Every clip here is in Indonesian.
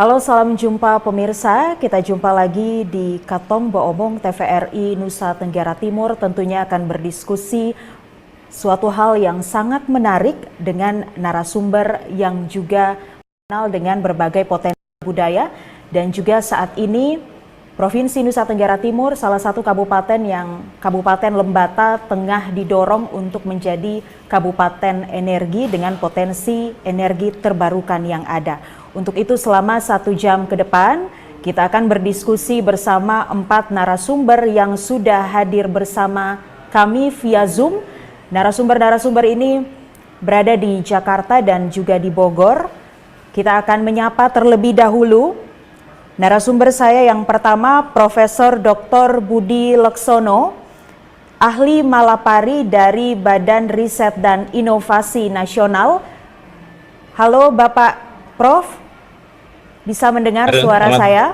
Halo, salam jumpa pemirsa. Kita jumpa lagi di Katong Baomong TVRI Nusa Tenggara Timur. Tentunya akan berdiskusi suatu hal yang sangat menarik dengan narasumber yang juga kenal dengan berbagai potensi budaya. Dan juga saat ini Provinsi Nusa Tenggara Timur salah satu Kabupaten Lembata tengah didorong untuk menjadi kabupaten energi dengan potensi energi terbarukan yang ada. Untuk itu selama 1 jam ke depan kita akan berdiskusi bersama 4 narasumber yang sudah hadir bersama kami via Zoom. Narasumber-narasumber ini berada di Jakarta dan juga di Bogor. Kita akan menyapa terlebih dahulu narasumber saya yang pertama, Profesor Dr. Budi Leksono, ahli Malapari dari Badan Riset dan Inovasi Nasional. Halo Bapak Prof, bisa mendengar suara saya?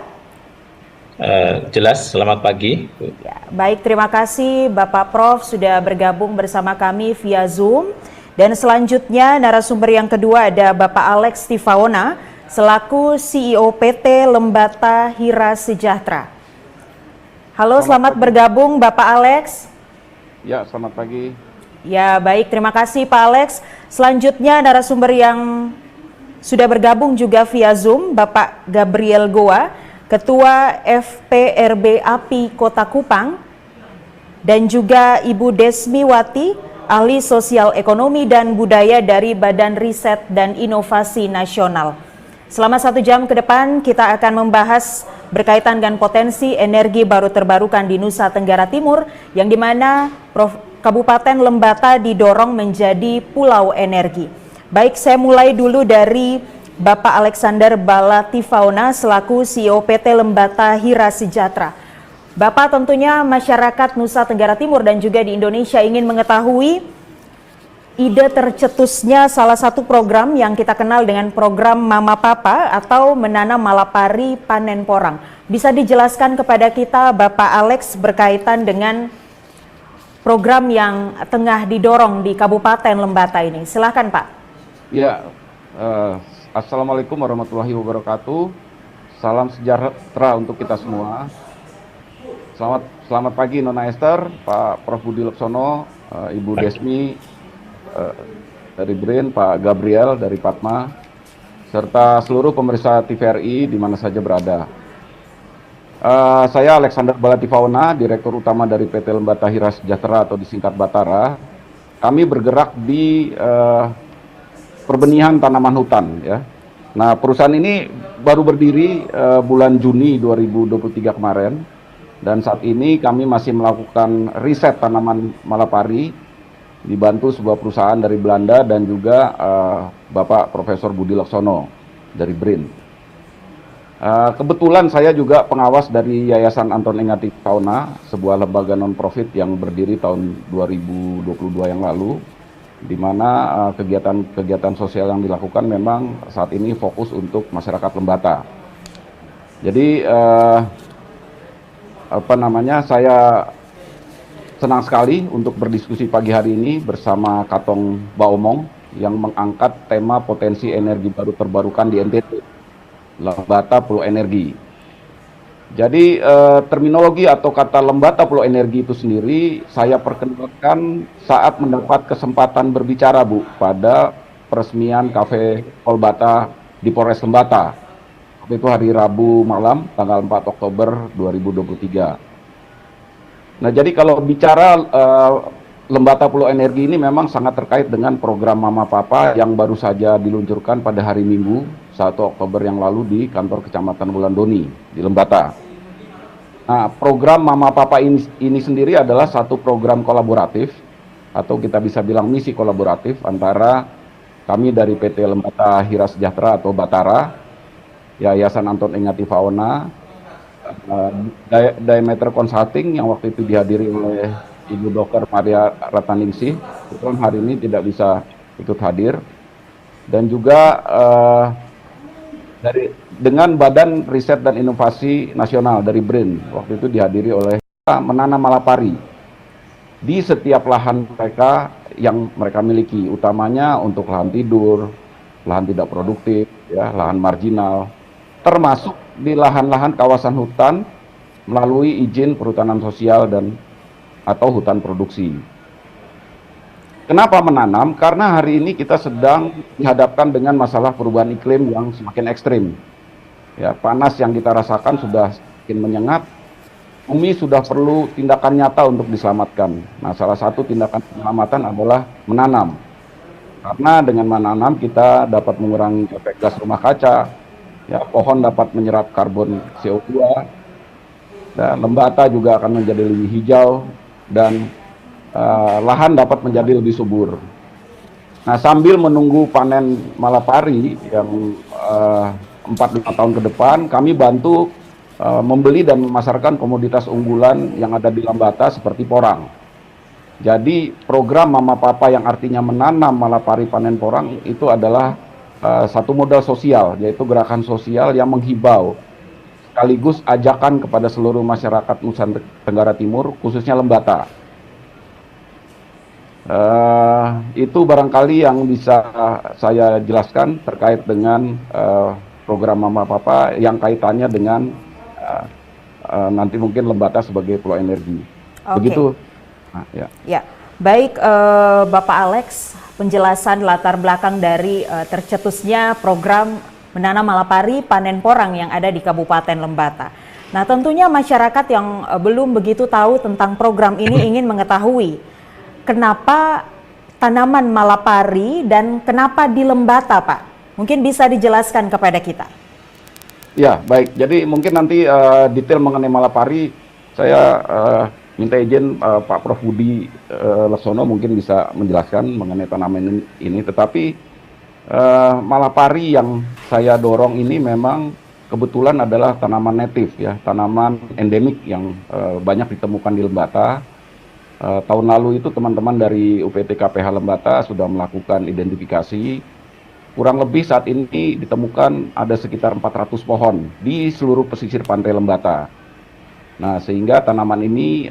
Jelas, selamat pagi. Ya, baik, terima kasih Bapak Prof sudah bergabung bersama kami via Zoom. Dan selanjutnya narasumber yang kedua ada Bapak Alex Tifaona, selaku CEO PT Lembata Hira Sejahtera. Halo, selamat bergabung Bapak Alex. Ya, selamat pagi. Ya, baik, terima kasih Pak Alex. Selanjutnya narasumber yang sudah bergabung juga via Zoom, Bapak Gabriel Goa, Ketua FPRB API Kota Kupang, dan juga Ibu Desmiwati, ahli sosial ekonomi dan budaya dari Badan Riset dan Inovasi Nasional. Selama 1 jam ke depan kita akan membahas berkaitan dengan potensi energi baru terbarukan di Nusa Tenggara Timur, yang dimana Kabupaten Lembata didorong menjadi pulau energi. Baik, saya mulai dulu dari Bapak Alexander Balatifauna selaku CEO PT Lembata Hira Sejahtera. Bapak, tentunya masyarakat Nusa Tenggara Timur dan juga di Indonesia ingin mengetahui ide tercetusnya salah satu program yang kita kenal dengan program Mama Papa atau menanam malapari panen porang. Bisa dijelaskan kepada kita Bapak Alex berkaitan dengan program yang tengah didorong di Kabupaten Lembata ini. Silakan Pak. Ya, Assalamualaikum warahmatullahi wabarakatuh. Salam sejahtera untuk kita semua. Selamat pagi Nona Esther, Pak Prof Budi Leksono, Ibu Desmi dari BRIN, Pak Gabriel dari Padma, serta seluruh pemirsa TVRI di mana saja berada. Saya Alexander Balatifauna, Direktur Utama dari PT Lembata Hira Sejahtera atau disingkat Batara. Kami bergerak di perbenihan tanaman hutan, ya. Nah, perusahaan ini baru berdiri bulan Juni 2023 kemarin, dan saat ini kami masih melakukan riset tanaman malapari dibantu sebuah perusahaan dari Belanda dan juga Bapak Profesor Budi Leksono dari BRIN. Kebetulan saya juga pengawas dari Yayasan Anton Ingati Fauna, sebuah lembaga non-profit yang berdiri tahun 2022 yang lalu, di mana kegiatan sosial yang dilakukan memang saat ini fokus untuk masyarakat Lembata. Jadi saya senang sekali untuk berdiskusi pagi hari ini bersama Katong Baomong yang mengangkat tema potensi energi baru terbarukan di NTT, Lembata Pulau Energi. Jadi terminologi atau kata Lembata Pulau Energi itu sendiri saya perkenalkan saat mendapat kesempatan berbicara, Bu, pada peresmian Cafe Kolbata di Polres Lembata. Itu hari Rabu malam, tanggal 4 Oktober 2023. Nah, jadi kalau bicara Lembata Pulau Energi ini memang sangat terkait dengan program Mama Papa yang baru saja diluncurkan pada hari Minggu 1 Oktober yang lalu di kantor Kecamatan Wulandoni di Lembata. Nah, program Mama Papa ini sendiri adalah satu program kolaboratif atau kita bisa bilang misi kolaboratif antara kami dari PT Lembata Hira Sejahtera atau Batara, Yayasan Anton Ingati Fauna, Diameter Consulting yang waktu itu dihadiri oleh Ibu Dr. Maria Ratnaningsih, kebetulan hari ini tidak bisa ikut hadir, dan juga dengan Badan Riset dan Inovasi Nasional dari BRIN, waktu itu dihadiri oleh menanam malapari di setiap lahan mereka yang mereka miliki, utamanya untuk lahan tidur, lahan tidak produktif, ya, lahan marginal, termasuk di lahan-lahan kawasan hutan melalui izin perhutanan sosial dan atau hutan produksi. Kenapa menanam? Karena hari ini kita sedang dihadapkan dengan masalah perubahan iklim yang semakin ekstrim. Ya, panas yang kita rasakan sudah semakin menyengat. Bumi sudah perlu tindakan nyata untuk diselamatkan. Nah, salah satu tindakan penyelamatan adalah menanam. Karena dengan menanam kita dapat mengurangi efek gas rumah kaca. Ya, pohon dapat menyerap karbon CO2. Dan lembata juga akan menjadi lebih hijau dan lahan dapat menjadi lebih subur. Nah, sambil menunggu panen malapari yang 4-5 tahun ke depan, kami bantu membeli dan memasarkan komoditas unggulan yang ada di Lembata seperti porang. Jadi program Mama Papa yang artinya menanam malapari panen porang itu adalah satu modal sosial, yaitu gerakan sosial yang menghibau sekaligus ajakan kepada seluruh masyarakat Nusa Tenggara Timur, khususnya Lembata. Itu barangkali yang bisa saya jelaskan terkait dengan program Mama Papa yang kaitannya dengan nanti mungkin Lembata sebagai pulau energi. Begitu. Nah, ya. Ya, baik Bapak Alex, penjelasan latar belakang dari tercetusnya program menanam malapari panen porang yang ada di Kabupaten Lembata. Nah, tentunya masyarakat yang belum begitu tahu tentang program ini ingin mengetahui kenapa tanaman malapari dan kenapa di Lembata, Pak? Mungkin bisa dijelaskan kepada kita. Ya, baik. Jadi mungkin nanti detail mengenai malapari saya minta izin Pak Prof. Budi Lesono mungkin bisa menjelaskan mengenai tanaman ini. Tetapi malapari yang saya dorong ini memang kebetulan adalah tanaman native ya, tanaman endemik yang banyak ditemukan di Lembata. Tahun lalu itu teman-teman dari UPT KPH Lembata sudah melakukan identifikasi. Kurang lebih saat ini ditemukan ada sekitar 400 pohon di seluruh pesisir pantai Lembata. Nah, sehingga tanaman ini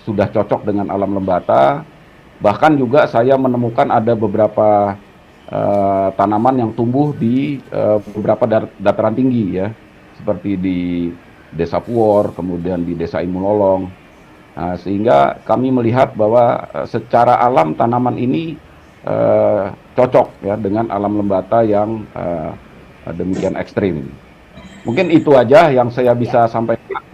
sudah cocok dengan alam Lembata. Bahkan juga saya menemukan ada beberapa tanaman yang tumbuh di beberapa dataran tinggi ya, seperti di Desa Puor, kemudian di Desa Imulolong. Nah, sehingga kami melihat bahwa secara alam tanaman ini cocok ya dengan alam Lembata yang demikian ekstrim. Mungkin itu aja yang saya bisa sampaikan.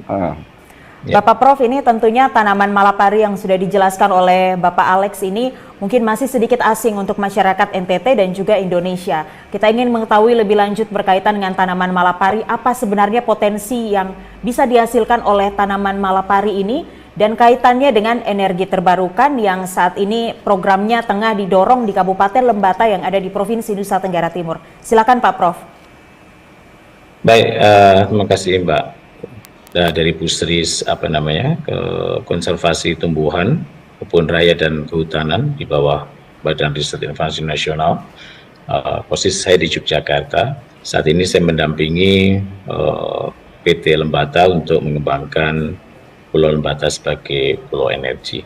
Bapak Prof, ini tentunya tanaman malapari yang sudah dijelaskan oleh Bapak Alex ini mungkin masih sedikit asing untuk masyarakat NTT dan juga Indonesia. Kita ingin mengetahui lebih lanjut berkaitan dengan tanaman malapari, apa sebenarnya potensi yang bisa dihasilkan oleh tanaman malapari ini dan kaitannya dengan energi terbarukan yang saat ini programnya tengah didorong di Kabupaten Lembata yang ada di Provinsi Nusa Tenggara Timur. Silakan Pak Prof. Baik, terima kasih Mbak. Dari Pusris konservasi tumbuhan, kebun raya dan kehutanan di bawah Badan Riset Inovasi Nasional. Posisi saya di Yogyakarta. Saat ini saya mendampingi PT Lembata untuk mengembangkan Pulau Lembata sebagai pulau energi.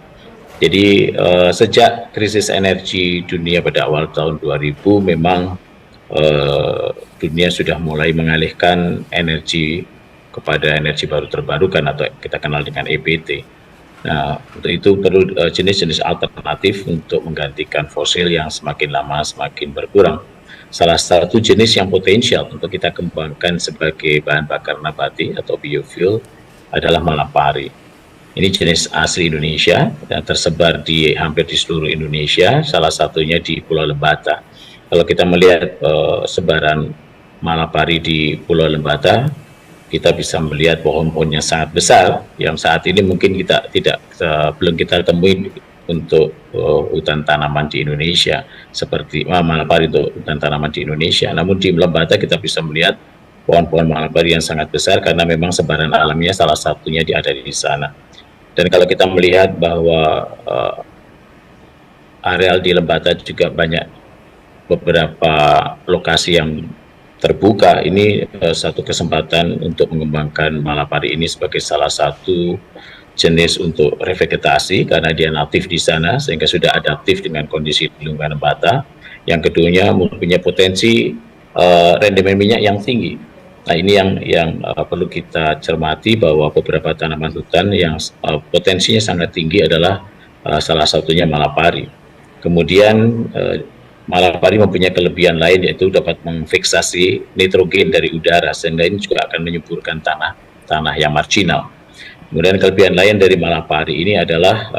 Jadi sejak krisis energi dunia pada awal tahun 2000 memang dunia sudah mulai mengalihkan energi kepada energi baru terbarukan atau kita kenal dengan EBT. Nah, untuk itu perlu jenis-jenis alternatif untuk menggantikan fosil yang semakin lama semakin berkurang. Salah satu jenis yang potensial untuk kita kembangkan sebagai bahan bakar nabati atau biofuel adalah malapari. Ini jenis asli Indonesia yang tersebar di hampir di seluruh Indonesia, salah satunya di Pulau Lembata. Kalau kita melihat sebaran malapari di Pulau Lembata, kita bisa melihat pohon-pohonnya sangat besar yang saat ini mungkin kita belum kita temui untuk hutan tanaman di Indonesia seperti malapari untuk hutan tanaman di Indonesia. Namun di Lembata kita bisa melihat pohon-pohon malapari yang sangat besar karena memang sebaran alamnya salah satunya ada di sana. Dan kalau kita melihat bahwa areal di Lembata juga banyak beberapa lokasi yang terbuka, ini satu kesempatan untuk mengembangkan malapari ini sebagai salah satu jenis untuk revegetasi karena dia natif di sana sehingga sudah adaptif dengan kondisi lingkungan Lembata. Yang keduanya mempunyai potensi rendemen minyak yang tinggi Nah, ini yang perlu kita cermati, bahwa beberapa tanaman hutan yang potensinya sangat tinggi adalah salah satunya malapari. Kemudian malapari mempunyai kelebihan lain, yaitu dapat memfiksasi nitrogen dari udara, sehingga ini juga akan menyuburkan tanah yang marginal. Kemudian kelebihan lain dari malapari ini adalah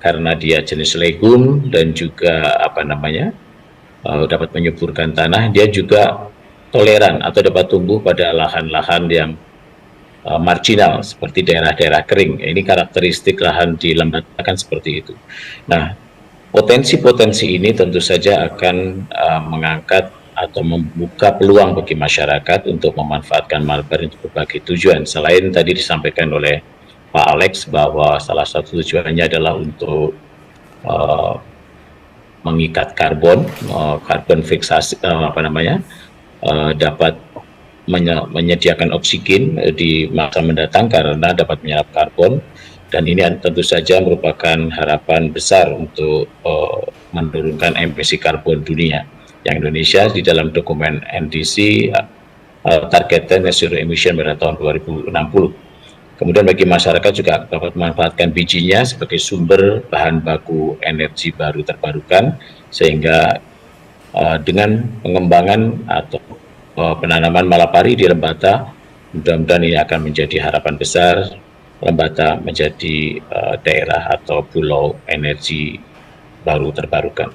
karena dia jenis legum dan juga dapat menyuburkan tanah, dia juga toleran atau dapat tumbuh pada lahan-lahan yang marginal seperti daerah-daerah kering. Ini karakteristik lahan di lembata kan seperti itu. Nah, potensi-potensi ini tentu saja akan mengangkat atau membuka peluang bagi masyarakat untuk memanfaatkan malapari untuk berbagai tujuan. Selain tadi disampaikan oleh Pak Alex bahwa salah satu tujuannya adalah untuk mengikat karbon fiksasi, dapat menyediakan oksigen di masa mendatang karena dapat menyerap karbon, dan ini tentu saja merupakan harapan besar untuk menurunkan emisi karbon dunia. Yang Indonesia di dalam dokumen NDC targetnya net zero emission pada tahun 2060. Kemudian bagi masyarakat juga dapat memanfaatkan bijinya sebagai sumber bahan baku energi baru terbarukan, sehingga dengan pengembangan atau penanaman malapari di Lembata, mudah-mudahan ini akan menjadi harapan besar Lembata menjadi daerah atau pulau energi baru terbarukan.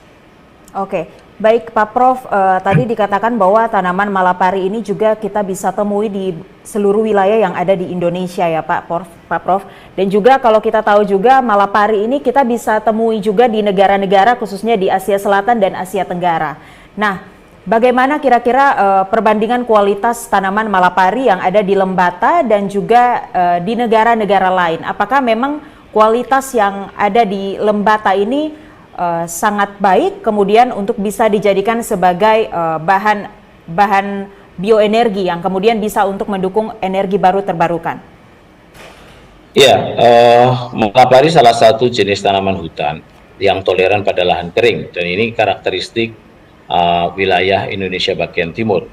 Oke, baik Pak Prof, tadi dikatakan bahwa tanaman malapari ini juga kita bisa temui di seluruh wilayah yang ada di Indonesia ya Pak Prof. Dan juga kalau kita tahu juga malapari ini kita bisa temui juga di negara-negara khususnya di Asia Selatan dan Asia Tenggara. Nah, bagaimana kira-kira perbandingan kualitas tanaman malapari yang ada di Lembata dan juga di negara-negara lain? Apakah memang kualitas yang ada di Lembata ini sangat baik kemudian untuk bisa dijadikan sebagai bahan bioenergi yang kemudian bisa untuk mendukung energi baru terbarukan? Ya, malapari salah satu jenis tanaman hutan yang toleran pada lahan kering, dan ini karakteristik wilayah Indonesia bagian timur.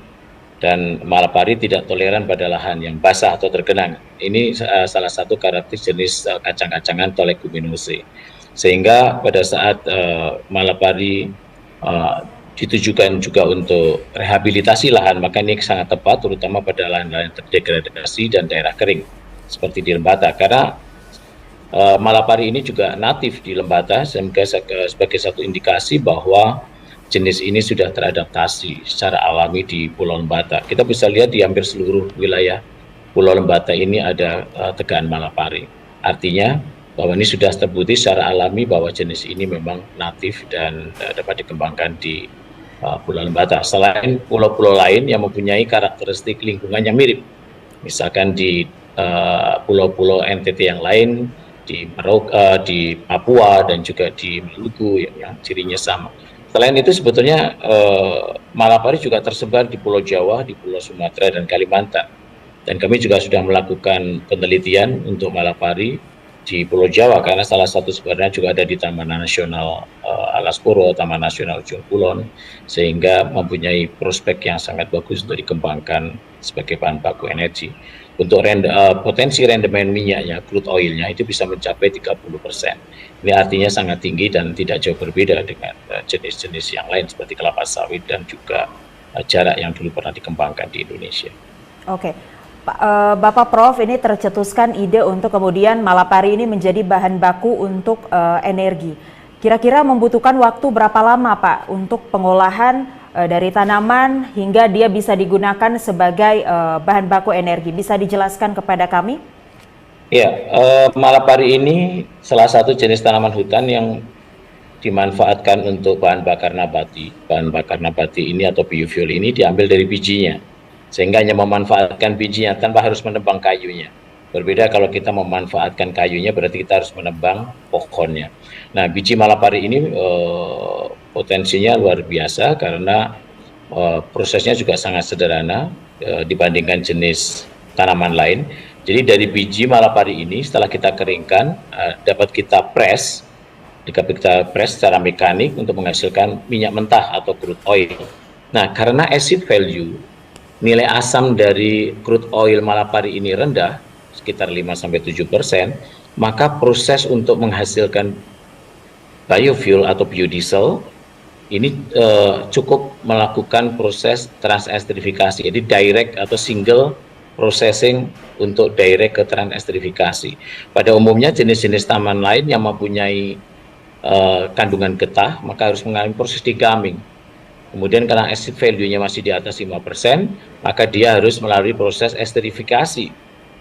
Dan malapari tidak toleran pada lahan yang basah atau tergenang. Ini salah satu karakteristik jenis kacang-kacangan Leguminosae. Sehingga pada saat malapari ditujukan juga untuk rehabilitasi lahan, maka ini sangat tepat terutama pada lahan-lahan terdegradasi dan daerah kering seperti di Lembata, karena malapari ini juga natif di Lembata, sehingga sebagai satu indikasi bahwa jenis ini sudah teradaptasi secara alami di Pulau Lembata. Kita bisa lihat di hampir seluruh wilayah Pulau Lembata ini ada tegaan malapari. Artinya bahwa ini sudah terbukti secara alami bahwa jenis ini memang natif dan dapat dikembangkan di Pulau Lembata. Selain pulau-pulau lain yang mempunyai karakteristik lingkungan yang mirip, misalkan di pulau-pulau NTT yang lain, di Papua dan juga di Maluku yang cirinya sama. Selain itu sebetulnya malapari juga tersebar di Pulau Jawa, di Pulau Sumatera dan Kalimantan. Dan kami juga sudah melakukan penelitian untuk malapari di Pulau Jawa, karena salah satu sebenarnya juga ada di Taman Nasional Alas Purwo, Taman Nasional Ujung Kulon, sehingga mempunyai prospek yang sangat bagus untuk dikembangkan sebagai bahan baku energi. Untuk potensi rendemen minyaknya, crude oilnya itu bisa mencapai 30%. Ini artinya sangat tinggi dan tidak jauh berbeda dengan jenis-jenis yang lain seperti kelapa sawit dan juga jarak yang dulu pernah dikembangkan di Indonesia. Oke. Bapak Prof, ini tercetuskan ide untuk kemudian malapari ini menjadi bahan baku untuk energi. Kira-kira membutuhkan waktu berapa lama Pak untuk pengolahan dari tanaman hingga dia bisa digunakan sebagai bahan baku energi? Bisa dijelaskan kepada kami? Ya, malapari ini salah satu jenis tanaman hutan yang dimanfaatkan untuk bahan bakar nabati. Bahan bakar nabati ini atau biofuel ini diambil dari bijinya, sehingga hanya memanfaatkan bijinya tanpa harus menebang kayunya. Berbeda kalau kita memanfaatkan kayunya, berarti kita harus menebang pohonnya. Nah, biji malapari ini potensinya luar biasa karena prosesnya juga sangat sederhana dibandingkan jenis tanaman lain. Jadi dari biji malapari ini setelah kita keringkan dapat kita press secara mekanik untuk menghasilkan minyak mentah atau crude oil. Nah, karena acid value nilai asam dari crude oil Malapari ini rendah, sekitar 5-7%, maka proses untuk menghasilkan biofuel atau biodiesel ini cukup melakukan proses transestrifikasi, jadi direct atau single processing untuk direct ke transestrifikasi. Pada umumnya jenis-jenis tanaman lain yang mempunyai kandungan getah maka harus mengalami proses degumming. Kemudian karena acid value-nya masih di atas 5%, maka dia harus melalui proses esterifikasi.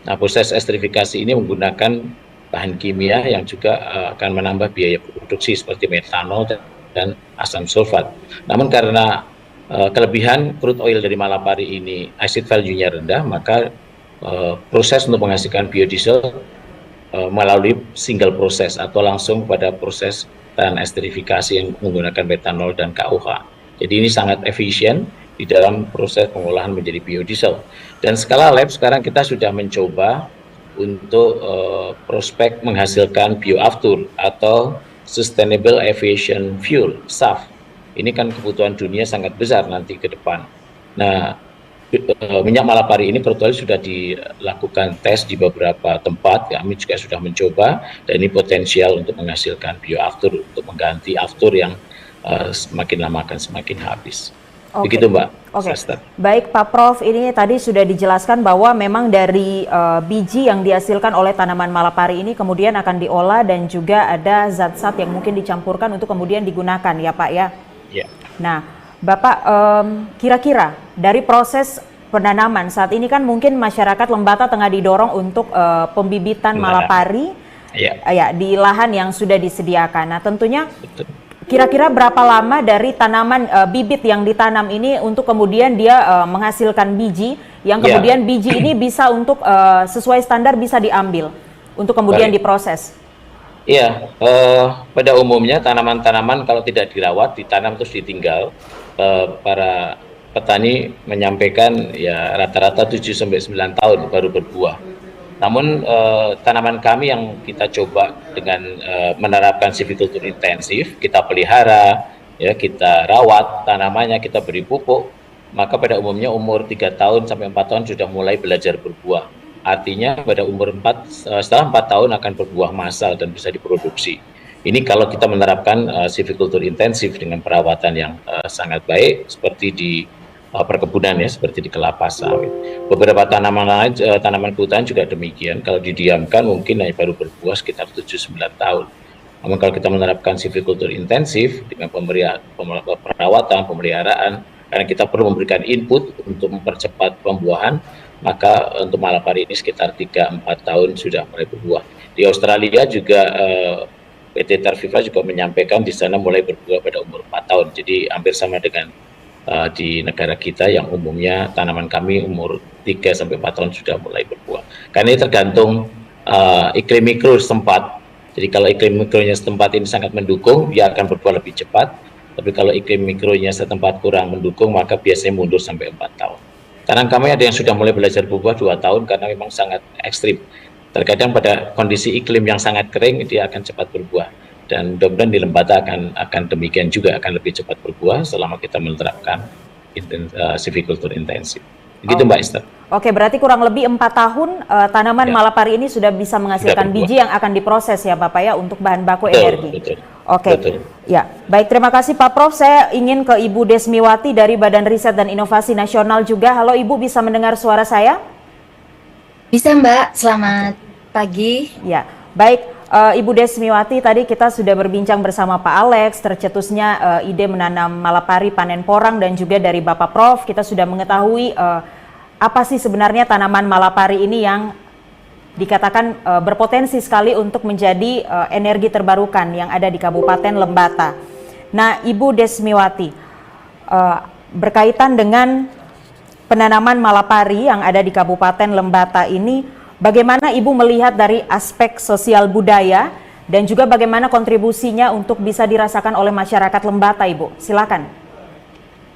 Nah, proses esterifikasi ini menggunakan bahan kimia yang juga akan menambah biaya produksi seperti metanol dan asam sulfat. Namun karena kelebihan crude oil dari Malapari ini acid value-nya rendah, maka proses untuk menghasilkan biodiesel melalui single proses atau langsung pada proses esterifikasi yang menggunakan metanol dan KUH. Jadi ini sangat efisien di dalam proses pengolahan menjadi biodiesel. Dan skala lab sekarang kita sudah mencoba untuk prospek menghasilkan bioaftur atau Sustainable Aviation Fuel (SAF). Ini kan kebutuhan dunia sangat besar nanti ke depan. Nah, minyak Malapari ini kebetulan sudah dilakukan tes di beberapa tempat. Kami juga sudah mencoba dan ini potensial untuk menghasilkan bioaftur untuk mengganti aftur yang semakin lama akan semakin habis. Begitu Mbak. Baik Pak Prof, ini tadi sudah dijelaskan bahwa memang dari biji yang dihasilkan oleh tanaman Malapari ini kemudian akan diolah dan juga ada zat-zat yang mungkin dicampurkan untuk kemudian digunakan ya Pak ya? Ya. Nah Bapak, kira-kira dari proses penanaman saat ini kan mungkin masyarakat Lembata tengah didorong untuk pembibitan Malapari ya, di lahan yang sudah disediakan. Nah tentunya kira-kira berapa lama dari tanaman bibit yang ditanam ini untuk kemudian dia menghasilkan biji yang kemudian biji ini bisa untuk sesuai standar bisa diambil untuk kemudian diproses? Iya, pada umumnya tanaman-tanaman kalau tidak dirawat, ditanam terus ditinggal, para petani menyampaikan ya rata-rata 7-9 tahun baru berbuah. Namun tanaman kami yang kita coba dengan menerapkan silviculture intensif, kita pelihara, ya kita rawat tanamannya, kita beri pupuk, maka pada umumnya umur 3 tahun sampai 4 tahun sudah mulai belajar berbuah. Artinya pada umur setelah 4 tahun akan berbuah massal dan bisa diproduksi. Ini kalau kita menerapkan silviculture intensif dengan perawatan yang sangat baik seperti di perkebunan ya, seperti di kelapa sawit. Beberapa tanaman lain, tanaman kehutanan juga demikian. Kalau didiamkan mungkin hanya baru berbuah sekitar 7-9 tahun. Namun kalau kita menerapkan silviculture intensif dengan perawatan, pemeliharaan, karena kita perlu memberikan input untuk mempercepat pembuahan, maka untuk Malapari ini sekitar 3-4 tahun sudah mulai berbuah. Di Australia juga PT Tarviva juga menyampaikan di sana mulai berbuah pada umur 4 tahun. Jadi hampir sama dengan di negara kita yang umumnya tanaman kami umur 3-4 tahun sudah mulai berbuah. Karena ini tergantung iklim mikro setempat. Jadi kalau iklim mikronya setempat ini sangat mendukung, dia akan berbuah lebih cepat. Tapi kalau iklim mikronya setempat kurang mendukung, maka biasanya mundur sampai 4 tahun. Tanaman kami ada yang sudah mulai belajar berbuah 2 tahun karena memang sangat ekstrim. Terkadang pada kondisi iklim yang sangat kering, dia akan cepat berbuah. Dan mudah-mudahan di Lembata akan demikian juga, akan lebih cepat berbuah selama kita menerapkan silviculture intensif. Begitu Mbak Esther. Oke, berarti kurang lebih 4 tahun tanaman Malapari ini sudah bisa menghasilkan biji yang akan diproses ya Bapak ya untuk bahan baku energi. Betul. Oke, ya baik, terima kasih Pak Prof. Saya ingin ke Ibu Desmiwati dari Badan Riset dan Inovasi Nasional juga. Halo Ibu, bisa mendengar suara saya? Bisa Mbak, selamat pagi. Ya, baik. Ibu Desmiwati, tadi kita sudah berbincang bersama Pak Alex, tercetusnya ide menanam Malapari panen porang dan juga dari Bapak Prof. Kita sudah mengetahui apa sih sebenarnya tanaman Malapari ini yang dikatakan berpotensi sekali untuk menjadi energi terbarukan yang ada di Kabupaten Lembata. Nah, Ibu Desmiwati, berkaitan dengan penanaman Malapari yang ada di Kabupaten Lembata ini, bagaimana Ibu melihat dari aspek sosial budaya dan juga bagaimana kontribusinya untuk bisa dirasakan oleh masyarakat Lembata, Ibu? Silakan.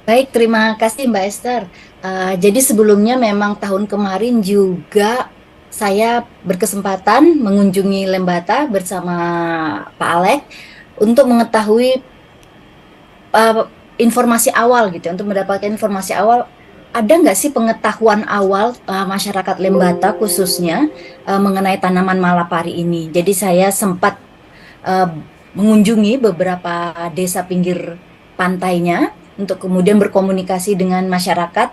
Baik, terima kasih Mbak Esther. Jadi sebelumnya memang tahun kemarin juga saya berkesempatan mengunjungi Lembata bersama Pak Alex untuk mengetahui informasi awal gitu, untuk mendapatkan informasi awal ada nggak sih pengetahuan awal masyarakat Lembata khususnya mengenai tanaman malapari ini? Jadi saya sempat uh, mengunjungi beberapa desa pinggir pantainya untuk kemudian berkomunikasi dengan masyarakat,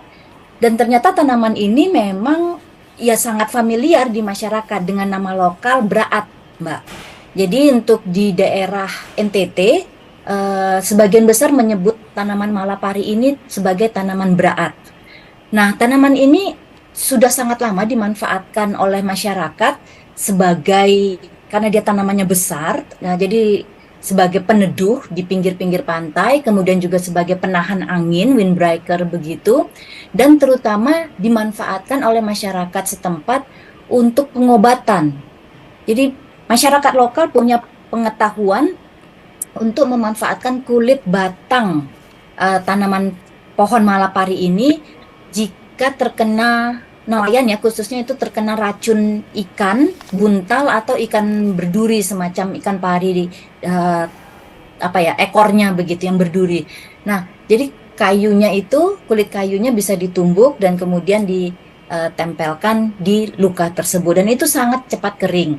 dan ternyata tanaman ini memang ya sangat familiar di masyarakat dengan nama lokal Braat, Mbak. Jadi untuk di daerah NTT sebagian besar menyebut tanaman malapari ini sebagai tanaman Braat. Nah, tanaman ini sudah sangat lama dimanfaatkan oleh masyarakat sebagai, karena dia tanamannya besar, nah jadi sebagai peneduh di pinggir-pinggir pantai, kemudian juga sebagai penahan angin, windbreaker begitu, dan terutama dimanfaatkan oleh masyarakat setempat untuk pengobatan. Jadi masyarakat lokal punya pengetahuan untuk memanfaatkan kulit batang tanaman pohon malapari ini jika terkena nelayan, ya khususnya itu terkena racun ikan buntal atau ikan berduri, semacam ikan pari ekornya begitu yang berduri. Nah, jadi kayunya itu, kulit kayunya bisa ditumbuk dan kemudian ditempelkan di luka tersebut, dan itu sangat cepat kering.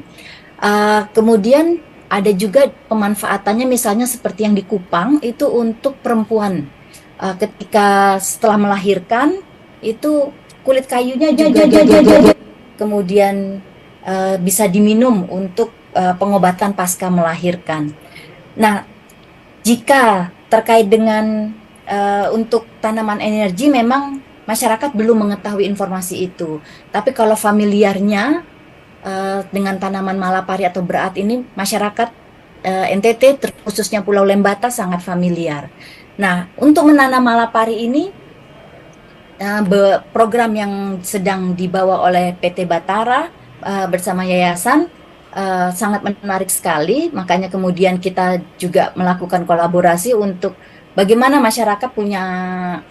Kemudian ada juga pemanfaatannya, misalnya seperti yang di Kupang itu untuk perempuan ketika setelah melahirkan itu kulit kayunya juga kemudian bisa diminum untuk pengobatan pasca melahirkan. Nah, jika terkait dengan untuk tanaman energi, memang masyarakat belum mengetahui informasi itu. Tapi kalau familiarnya dengan tanaman malapari atau Braat ini, masyarakat NTT khususnya Pulau Lembata sangat familiar. Nah, untuk menanam malapari ini program yang sedang dibawa oleh PT Batara bersama yayasan sangat menarik sekali. Makanya kemudian kita juga melakukan kolaborasi untuk bagaimana masyarakat punya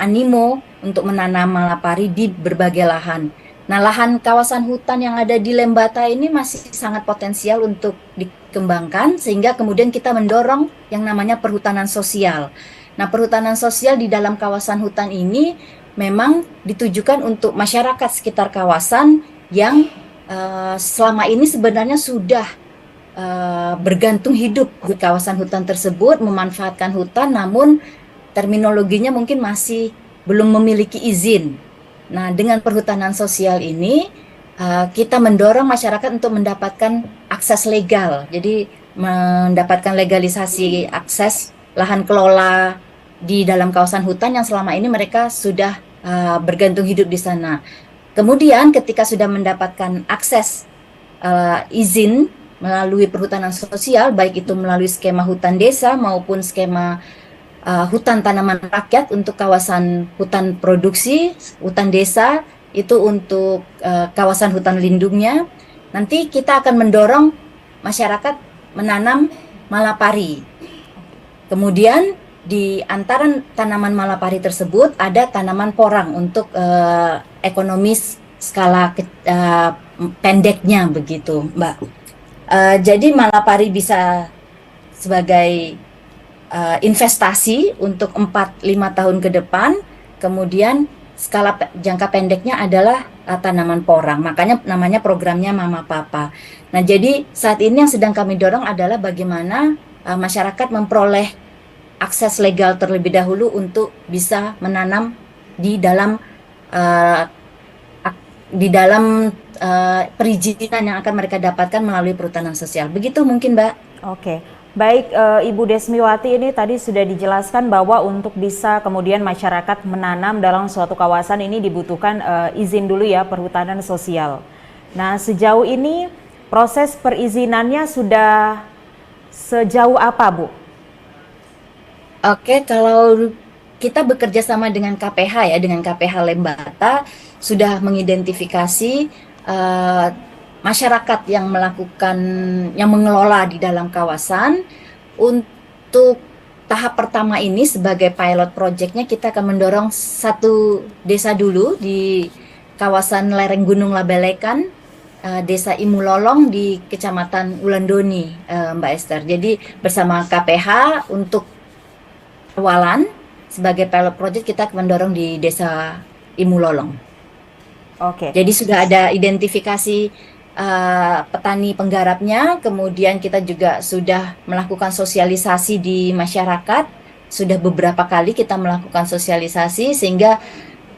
animo untuk menanam malapari di berbagai lahan. Nah, lahan kawasan hutan yang ada di Lembata ini masih sangat potensial untuk dikembangkan, sehingga kemudian kita mendorong yang namanya perhutanan sosial. Nah, perhutanan sosial di dalam kawasan hutan ini memang ditujukan untuk masyarakat sekitar kawasan yang selama ini sebenarnya sudah bergantung hidup di kawasan hutan tersebut, memanfaatkan hutan, namun terminologinya mungkin masih belum memiliki izin. Nah, dengan perhutanan sosial ini kita mendorong masyarakat untuk mendapatkan akses legal, jadi mendapatkan legalisasi akses lahan kelola di dalam kawasan hutan yang selama ini mereka sudah bergantung hidup di sana. Kemudian ketika sudah mendapatkan akses izin melalui perhutanan sosial, baik itu melalui skema hutan desa maupun skema hutan tanaman rakyat untuk kawasan hutan produksi, hutan desa itu untuk kawasan hutan lindungnya, nanti kita akan mendorong masyarakat menanam malapari. Kemudian di antara tanaman malapari tersebut ada tanaman porang untuk ekonomis skala pendeknya begitu, Mbak. Jadi malapari bisa sebagai investasi untuk 4-5 tahun ke depan, kemudian skala jangka pendeknya adalah tanaman porang. Makanya namanya programnya Mama Papa. Nah, jadi saat ini yang sedang kami dorong adalah bagaimana masyarakat memperoleh akses legal terlebih dahulu untuk bisa menanam di dalam perizinan yang akan mereka dapatkan melalui perhutanan sosial. Begitu mungkin, Mbak. Oke. Baik, Ibu Desmiwati, ini tadi sudah dijelaskan bahwa untuk bisa kemudian masyarakat menanam dalam suatu kawasan ini dibutuhkan izin dulu ya, perhutanan sosial. Nah, sejauh ini proses perizinannya sudah sejauh apa, Bu? Oke, kalau kita bekerja sama dengan KPH ya, dengan KPH Lembata sudah mengidentifikasi masyarakat yang mengelola di dalam kawasan. Untuk tahap pertama ini sebagai pilot projectnya kita akan mendorong satu desa dulu di kawasan lereng Gunung Labelekan, Desa Imulolong di Kecamatan Wulandoni, Mbak Esther. Jadi bersama KPH untuk awalan sebagai pilot project kita akan mendorong di Desa Imulolong. Oke. Jadi sudah ada identifikasi petani penggarapnya, kemudian kita juga sudah melakukan sosialisasi di masyarakat. Sudah beberapa kali kita melakukan sosialisasi sehingga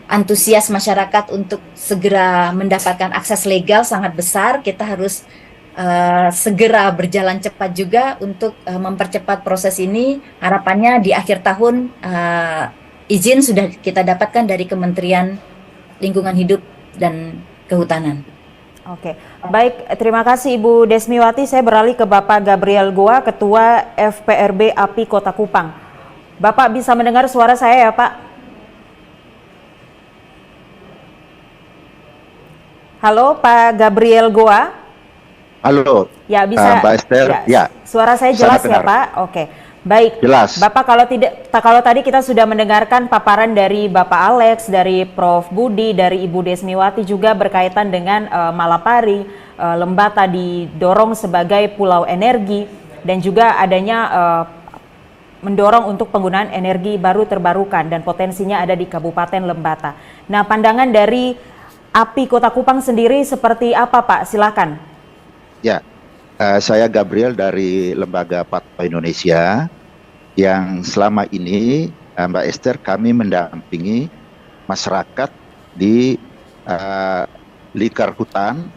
antusias masyarakat untuk segera mendapatkan akses legal sangat besar. Kita harus segera berjalan cepat juga untuk mempercepat proses ini. Harapannya di akhir tahun izin sudah kita dapatkan dari Kementerian Lingkungan Hidup dan Kehutanan. Oke, baik, terima kasih Ibu Desmiwati. Saya beralih ke Bapak Gabriel Goa, Ketua FPRB API Kota Kupang. Bapak bisa mendengar suara saya ya Pak? Halo Pak Gabriel Goa? Halo, Ya bisa. Mbak Esther. Ya, suara saya jelas ya sangat Pak? Oke, baik. jelas. Bapak kalau tadi kita sudah mendengarkan paparan dari Bapak Alex, dari Prof Budi, dari Ibu Desmiwati juga berkaitan dengan Malapari, Lembata didorong sebagai pulau energi dan juga adanya mendorong untuk penggunaan energi baru terbarukan dan potensinya ada di Kabupaten Lembata. Nah, pandangan dari API Kota Kupang sendiri seperti apa Pak? Silakan. Ya, saya Gabriel dari Lembaga Patwa Indonesia yang selama ini Mbak Esther kami mendampingi masyarakat di lingkar hutan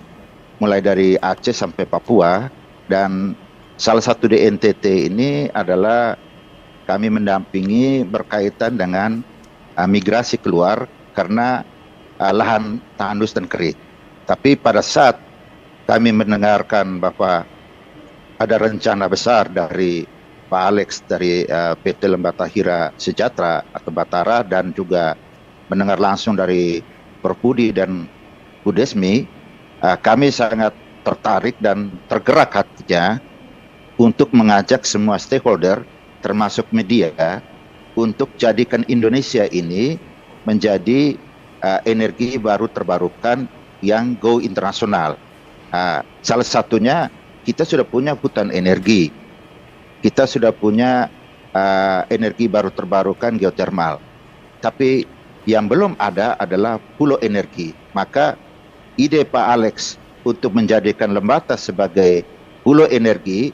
mulai dari Aceh sampai Papua, dan salah satu di NTT ini adalah kami mendampingi berkaitan dengan migrasi keluar karena lahan tandus dan kering. Tapi pada saat kami mendengarkan bahwa ada rencana besar dari Pak Alex dari PT Lembata Hira Sejahtera atau Batara, dan juga mendengar langsung dari Prof Budi dan Bu Desmi, kami sangat tertarik dan tergerak hatinya untuk mengajak semua stakeholder termasuk media untuk jadikan Indonesia ini menjadi energi baru terbarukan yang go internasional. Salah satunya kita sudah punya hutan energi, kita sudah punya energi baru terbarukan geotermal, tapi yang belum ada adalah pulau energi. Maka ide Pak Alex untuk menjadikan Lembata sebagai pulau energi,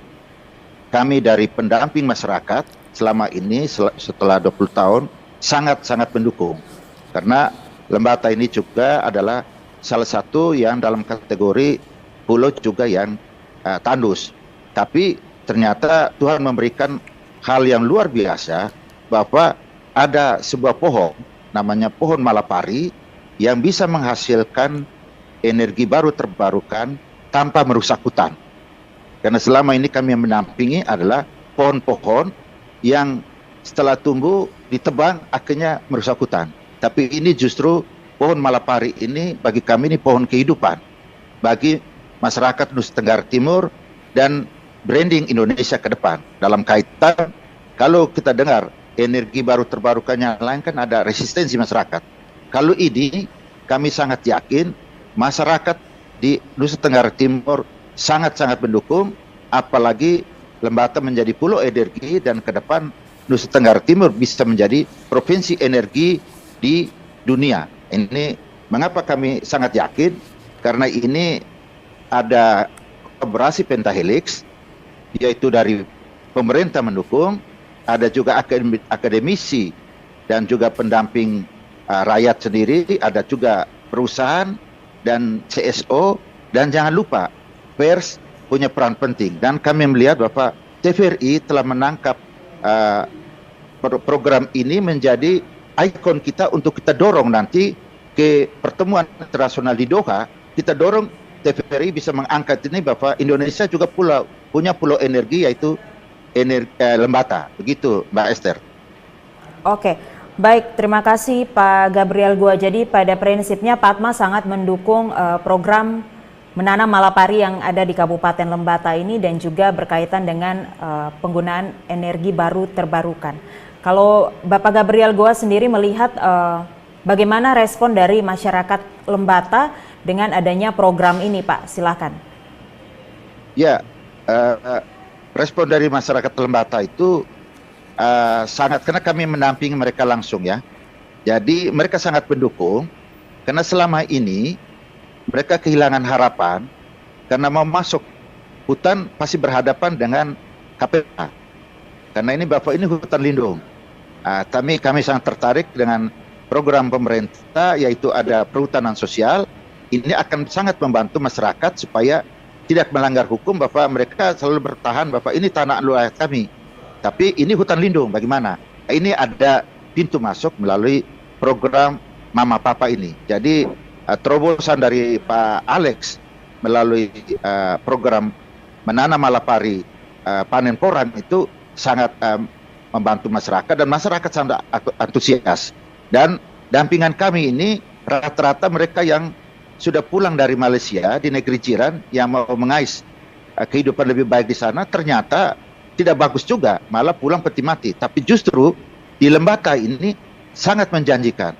kami dari pendamping masyarakat selama ini setelah 20 tahun sangat-sangat mendukung, karena Lembata ini juga adalah salah satu yang dalam kategori pulau juga yang tandus. Tapi ternyata Tuhan memberikan hal yang luar biasa, bahwa ada sebuah pohon namanya pohon Malapari yang bisa menghasilkan energi baru terbarukan tanpa merusak hutan. Karena selama ini kami yang mendampingi adalah pohon-pohon yang setelah tumbuh ditebang akhirnya merusak hutan. Tapi ini justru pohon Malapari ini bagi kami ini pohon kehidupan bagi masyarakat Nusa Tenggara Timur dan branding Indonesia ke depan. Dalam kaitan kalau kita dengar energi baru terbarukannya lain kan ada resistensi masyarakat. Kalau ini kami sangat yakin masyarakat di Nusa Tenggara Timur sangat-sangat mendukung, apalagi Lembata menjadi pulau energi dan ke depan Nusa Tenggara Timur bisa menjadi provinsi energi di dunia. Ini mengapa kami sangat yakin, karena ini ada kolaborasi pentahelix, yaitu dari pemerintah mendukung, ada juga akademisi dan juga pendamping rakyat sendiri, ada juga perusahaan dan CSO, dan jangan lupa pers punya peran penting. Dan kami melihat bahwa TVRI telah menangkap program ini menjadi ikon kita untuk kita dorong nanti ke pertemuan internasional di Doha. Kita dorong TVRI bisa mengangkat ini bahwa Indonesia juga punya pulau energi, yaitu Lembata. Begitu Mbak Esther. Oke, baik, terima kasih Pak Gabriel Goa. Jadi pada prinsipnya Patma sangat mendukung program menanam Malapari yang ada di Kabupaten Lembata ini dan juga berkaitan dengan penggunaan energi baru terbarukan. Kalau Bapak Gabriel Goa sendiri melihat bagaimana respon dari masyarakat Lembata dengan adanya program ini, Pak? Silakan. Ya, respon dari masyarakat Lembata itu sangat, karena kami mendampingi mereka langsung ya. Jadi mereka sangat mendukung, Karena selama ini mereka kehilangan harapan karena mau masuk hutan pasti berhadapan dengan KPH. Karena ini Bapak ini hutan lindung. Kami sangat tertarik dengan program pemerintah yaitu ada perhutanan sosial. Ini akan sangat membantu masyarakat supaya tidak melanggar hukum. Bapak mereka selalu bertahan Bapak ini tanah wilayah kami. Tapi ini hutan lindung bagaimana? Ini ada pintu masuk melalui program Mama Papa ini. Jadi terobosan dari Pak Alex melalui program menanam malapari panen porang itu sangat membantu masyarakat dan masyarakat sangat antusias. Dan dampingan kami ini rata-rata mereka yang sudah pulang dari Malaysia di negeri jiran yang mau mengais kehidupan lebih baik di sana ternyata tidak bagus juga, malah pulang peti mati. Tapi justru di Lembata ini sangat menjanjikan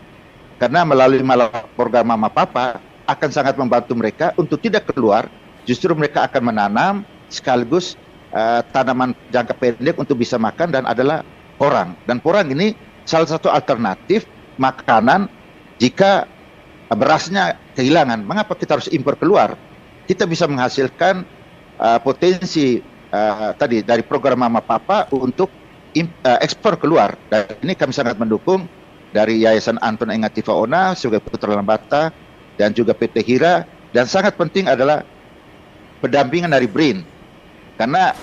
karena melalui program Mama Papa akan sangat membantu mereka untuk tidak keluar. Justru mereka akan menanam sekaligus tanaman jangka pendek untuk bisa makan dan adalah porang. Dan porang ini salah satu alternatif makanan jika berasnya kehilangan. Mengapa kita harus impor keluar? Kita bisa menghasilkan potensi tadi dari program Mama Papa untuk ekspor keluar. Dan ini kami sangat mendukung dari Yayasan Anton Engativa Ona sebagai Putra Lembata dan juga PT Hira. Dan sangat penting adalah pendampingan dari BRIN. Karena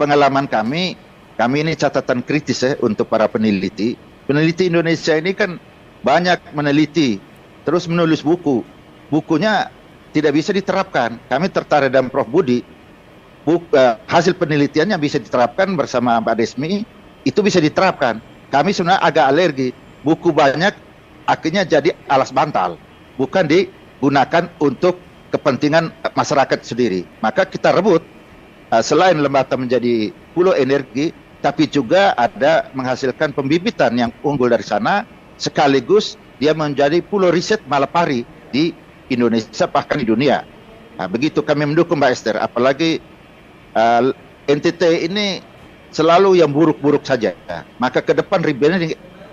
pengalaman kami ini catatan kritis untuk para peneliti. Peneliti Indonesia ini kan banyak meneliti, terus menulis buku. Bukunya tidak bisa diterapkan. Kami tertarik dengan Prof. Budi. Hasil penelitiannya bisa diterapkan bersama Mbak Desmi, itu bisa diterapkan. Kami sebenarnya agak alergi. Buku banyak akhirnya jadi alas bantal. Bukan digunakan untuk kepentingan masyarakat sendiri. Maka kita rebut selain Lembata menjadi pulau energi, tapi juga ada menghasilkan pembibitan yang unggul dari sana, sekaligus dia menjadi pulau riset malapari di Indonesia bahkan di dunia. Begitu kami mendukung Mbak Esther, apalagi NTT ini selalu yang buruk-buruk saja. Maka ke depan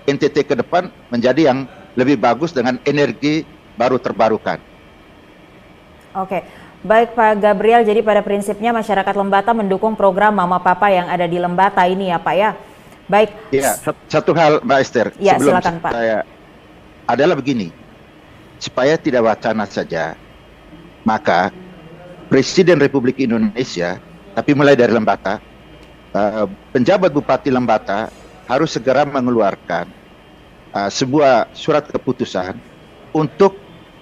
NTT ke depan menjadi yang lebih bagus dengan energi baru terbarukan. Oke, baik Pak Gabriel, jadi pada prinsipnya masyarakat Lembata mendukung program Mama Papa yang ada di Lembata ini ya Pak ya? Baik. Ya, satu hal Mbak Esther, ya, sebelum silakan, Pak. saya adalah begini, supaya tidak wacana saja, maka Presiden Republik Indonesia, tapi mulai dari Lembata, penjabat Bupati Lembata harus segera mengeluarkan sebuah surat keputusan untuk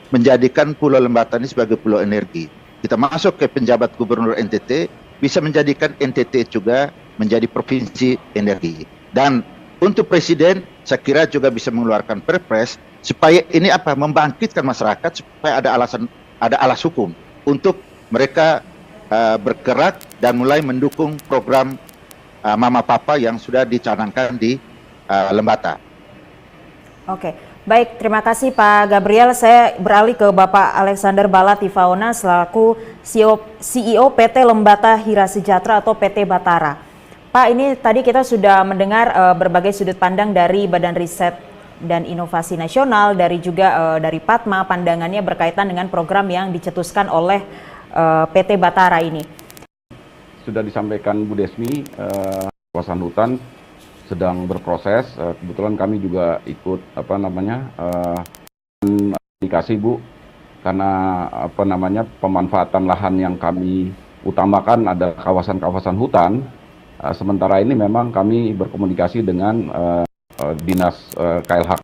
menjadikan Pulau Lembata ini sebagai pulau energi. Kita masuk ke penjabat Gubernur NTT, bisa menjadikan NTT juga menjadi provinsi energi. Dan untuk Presiden, saya kira juga bisa mengeluarkan perpres supaya ini membangkitkan masyarakat supaya ada alas hukum untuk mereka bergerak dan mulai mendukung program Mama Papa yang sudah dicanangkan di Lembata. Oke. Baik, terima kasih Pak Gabriel. Saya beralih ke Bapak Alexander Bala Tifaona selaku CEO PT Lembata Hira Sejahtera atau PT Batara. Pak, ini tadi kita sudah mendengar berbagai sudut pandang dari Badan Riset dan Inovasi Nasional, dari juga dari Padma, pandangannya berkaitan dengan program yang dicetuskan oleh PT Batara ini. Sudah disampaikan Bu Desmi, kawasan hutan sedang berproses. Kebetulan kami juga ikut komunikasi Bu, karena pemanfaatan lahan yang kami utamakan adalah kawasan-kawasan hutan. Sementara ini memang kami berkomunikasi dengan Dinas KLH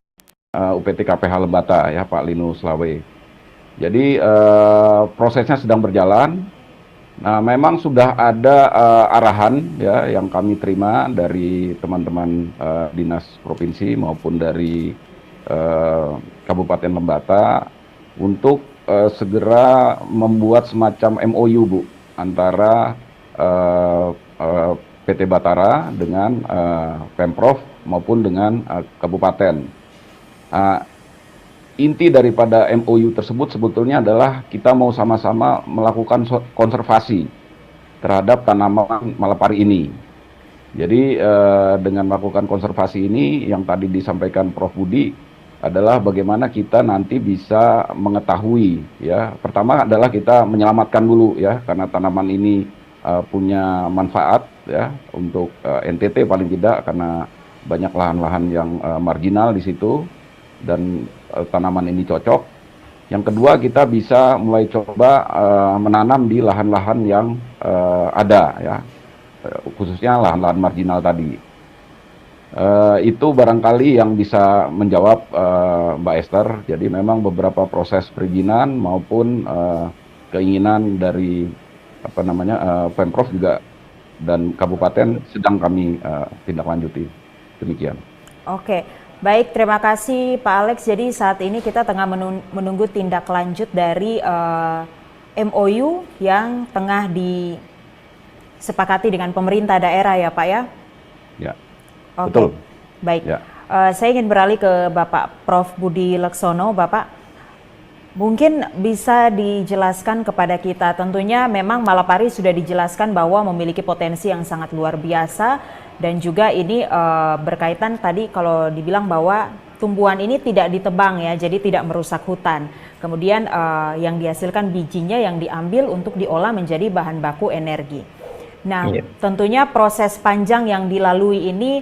UPT KPH Lembata ya Pak Linus Lawe. Jadi prosesnya sedang berjalan. Nah, memang sudah ada arahan ya yang kami terima dari teman-teman dinas provinsi maupun dari Kabupaten Lembata untuk segera membuat semacam MOU Bu antara PT Batara dengan Pemprov maupun dengan Kabupaten. Inti daripada MOU tersebut sebetulnya adalah kita mau sama-sama melakukan konservasi terhadap tanaman malapari ini. Jadi dengan melakukan konservasi ini yang tadi disampaikan Prof. Budi, adalah bagaimana kita nanti bisa mengetahui ya. Pertama adalah kita menyelamatkan dulu ya, karena tanaman ini punya manfaat ya untuk NTT paling tidak, karena banyak lahan-lahan yang marginal di situ dan tanaman ini cocok. Yang kedua, kita bisa mulai coba menanam di lahan-lahan yang ada ya, khususnya lahan-lahan marginal tadi. Itu barangkali yang bisa menjawab Mbak Esther. Jadi memang beberapa proses perizinan maupun keinginan dari Pemprov juga dan kabupaten sedang kami tindak lanjuti. Demikian. Oke, baik, terima kasih Pak Alex. Jadi saat ini kita tengah menunggu tindak lanjut dari MOU yang tengah disepakati dengan pemerintah daerah ya Pak ya? Ya. Oke, betul. Baik. Ya. Saya ingin beralih ke Bapak Prof. Budi Laksono. Bapak, mungkin bisa dijelaskan kepada kita, tentunya memang Malapari sudah dijelaskan bahwa memiliki potensi yang sangat luar biasa, dan juga ini berkaitan tadi kalau dibilang bahwa tumbuhan ini tidak ditebang ya, jadi tidak merusak hutan. Kemudian yang dihasilkan bijinya yang diambil untuk diolah menjadi bahan baku energi. Nah, tentunya proses panjang yang dilalui ini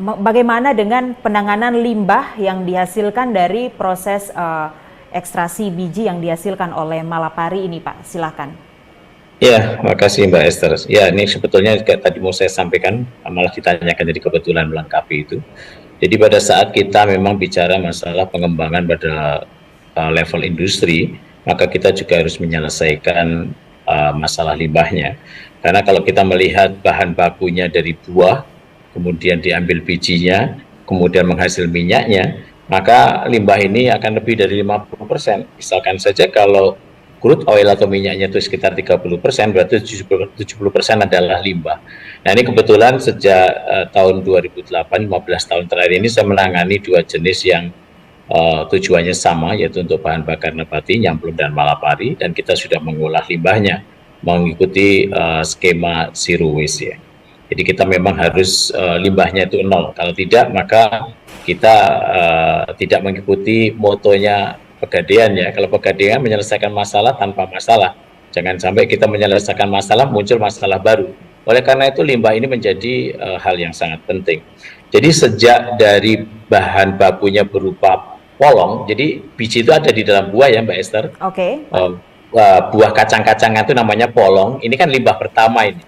bagaimana dengan penanganan limbah yang dihasilkan dari proses ekstraksi biji yang dihasilkan oleh Malapari ini Pak? Silakan. Ya, makasih Mbak Esther. Ya, ini sebetulnya tadi mau saya sampaikan, malah ditanyakan, jadi kebetulan melengkapi itu. Jadi pada saat kita memang bicara masalah pengembangan pada level industri, maka kita juga harus menyelesaikan masalah limbahnya. Karena kalau kita melihat bahan bakunya dari buah, kemudian diambil bijinya, kemudian menghasil minyaknya, maka limbah ini akan lebih dari 50%. Misalkan saja kalau crude oil atau minyaknya itu sekitar 30%, berarti 70% adalah limbah. Nah, ini kebetulan sejak tahun 2008, 15 tahun terakhir ini saya menangani dua jenis yang tujuannya sama, yaitu untuk bahan bakar nabati, nyamplung dan Malapari, dan kita sudah mengolah limbahnya mengikuti skema zero waste ya. Jadi kita memang harus limbahnya itu nol. Kalau tidak, maka kita tidak mengikuti motonya Pegadaian ya. Kalau Pegadaian menyelesaikan masalah tanpa masalah. Jangan sampai kita menyelesaikan masalah muncul masalah baru. Oleh karena itu limbah ini menjadi hal yang sangat penting. Jadi sejak dari bahan bakunya berupa polong, jadi biji itu ada di dalam buah ya Mbak Esther. Oke. Buah kacang-kacangan itu namanya polong. Ini kan limbah pertama ini.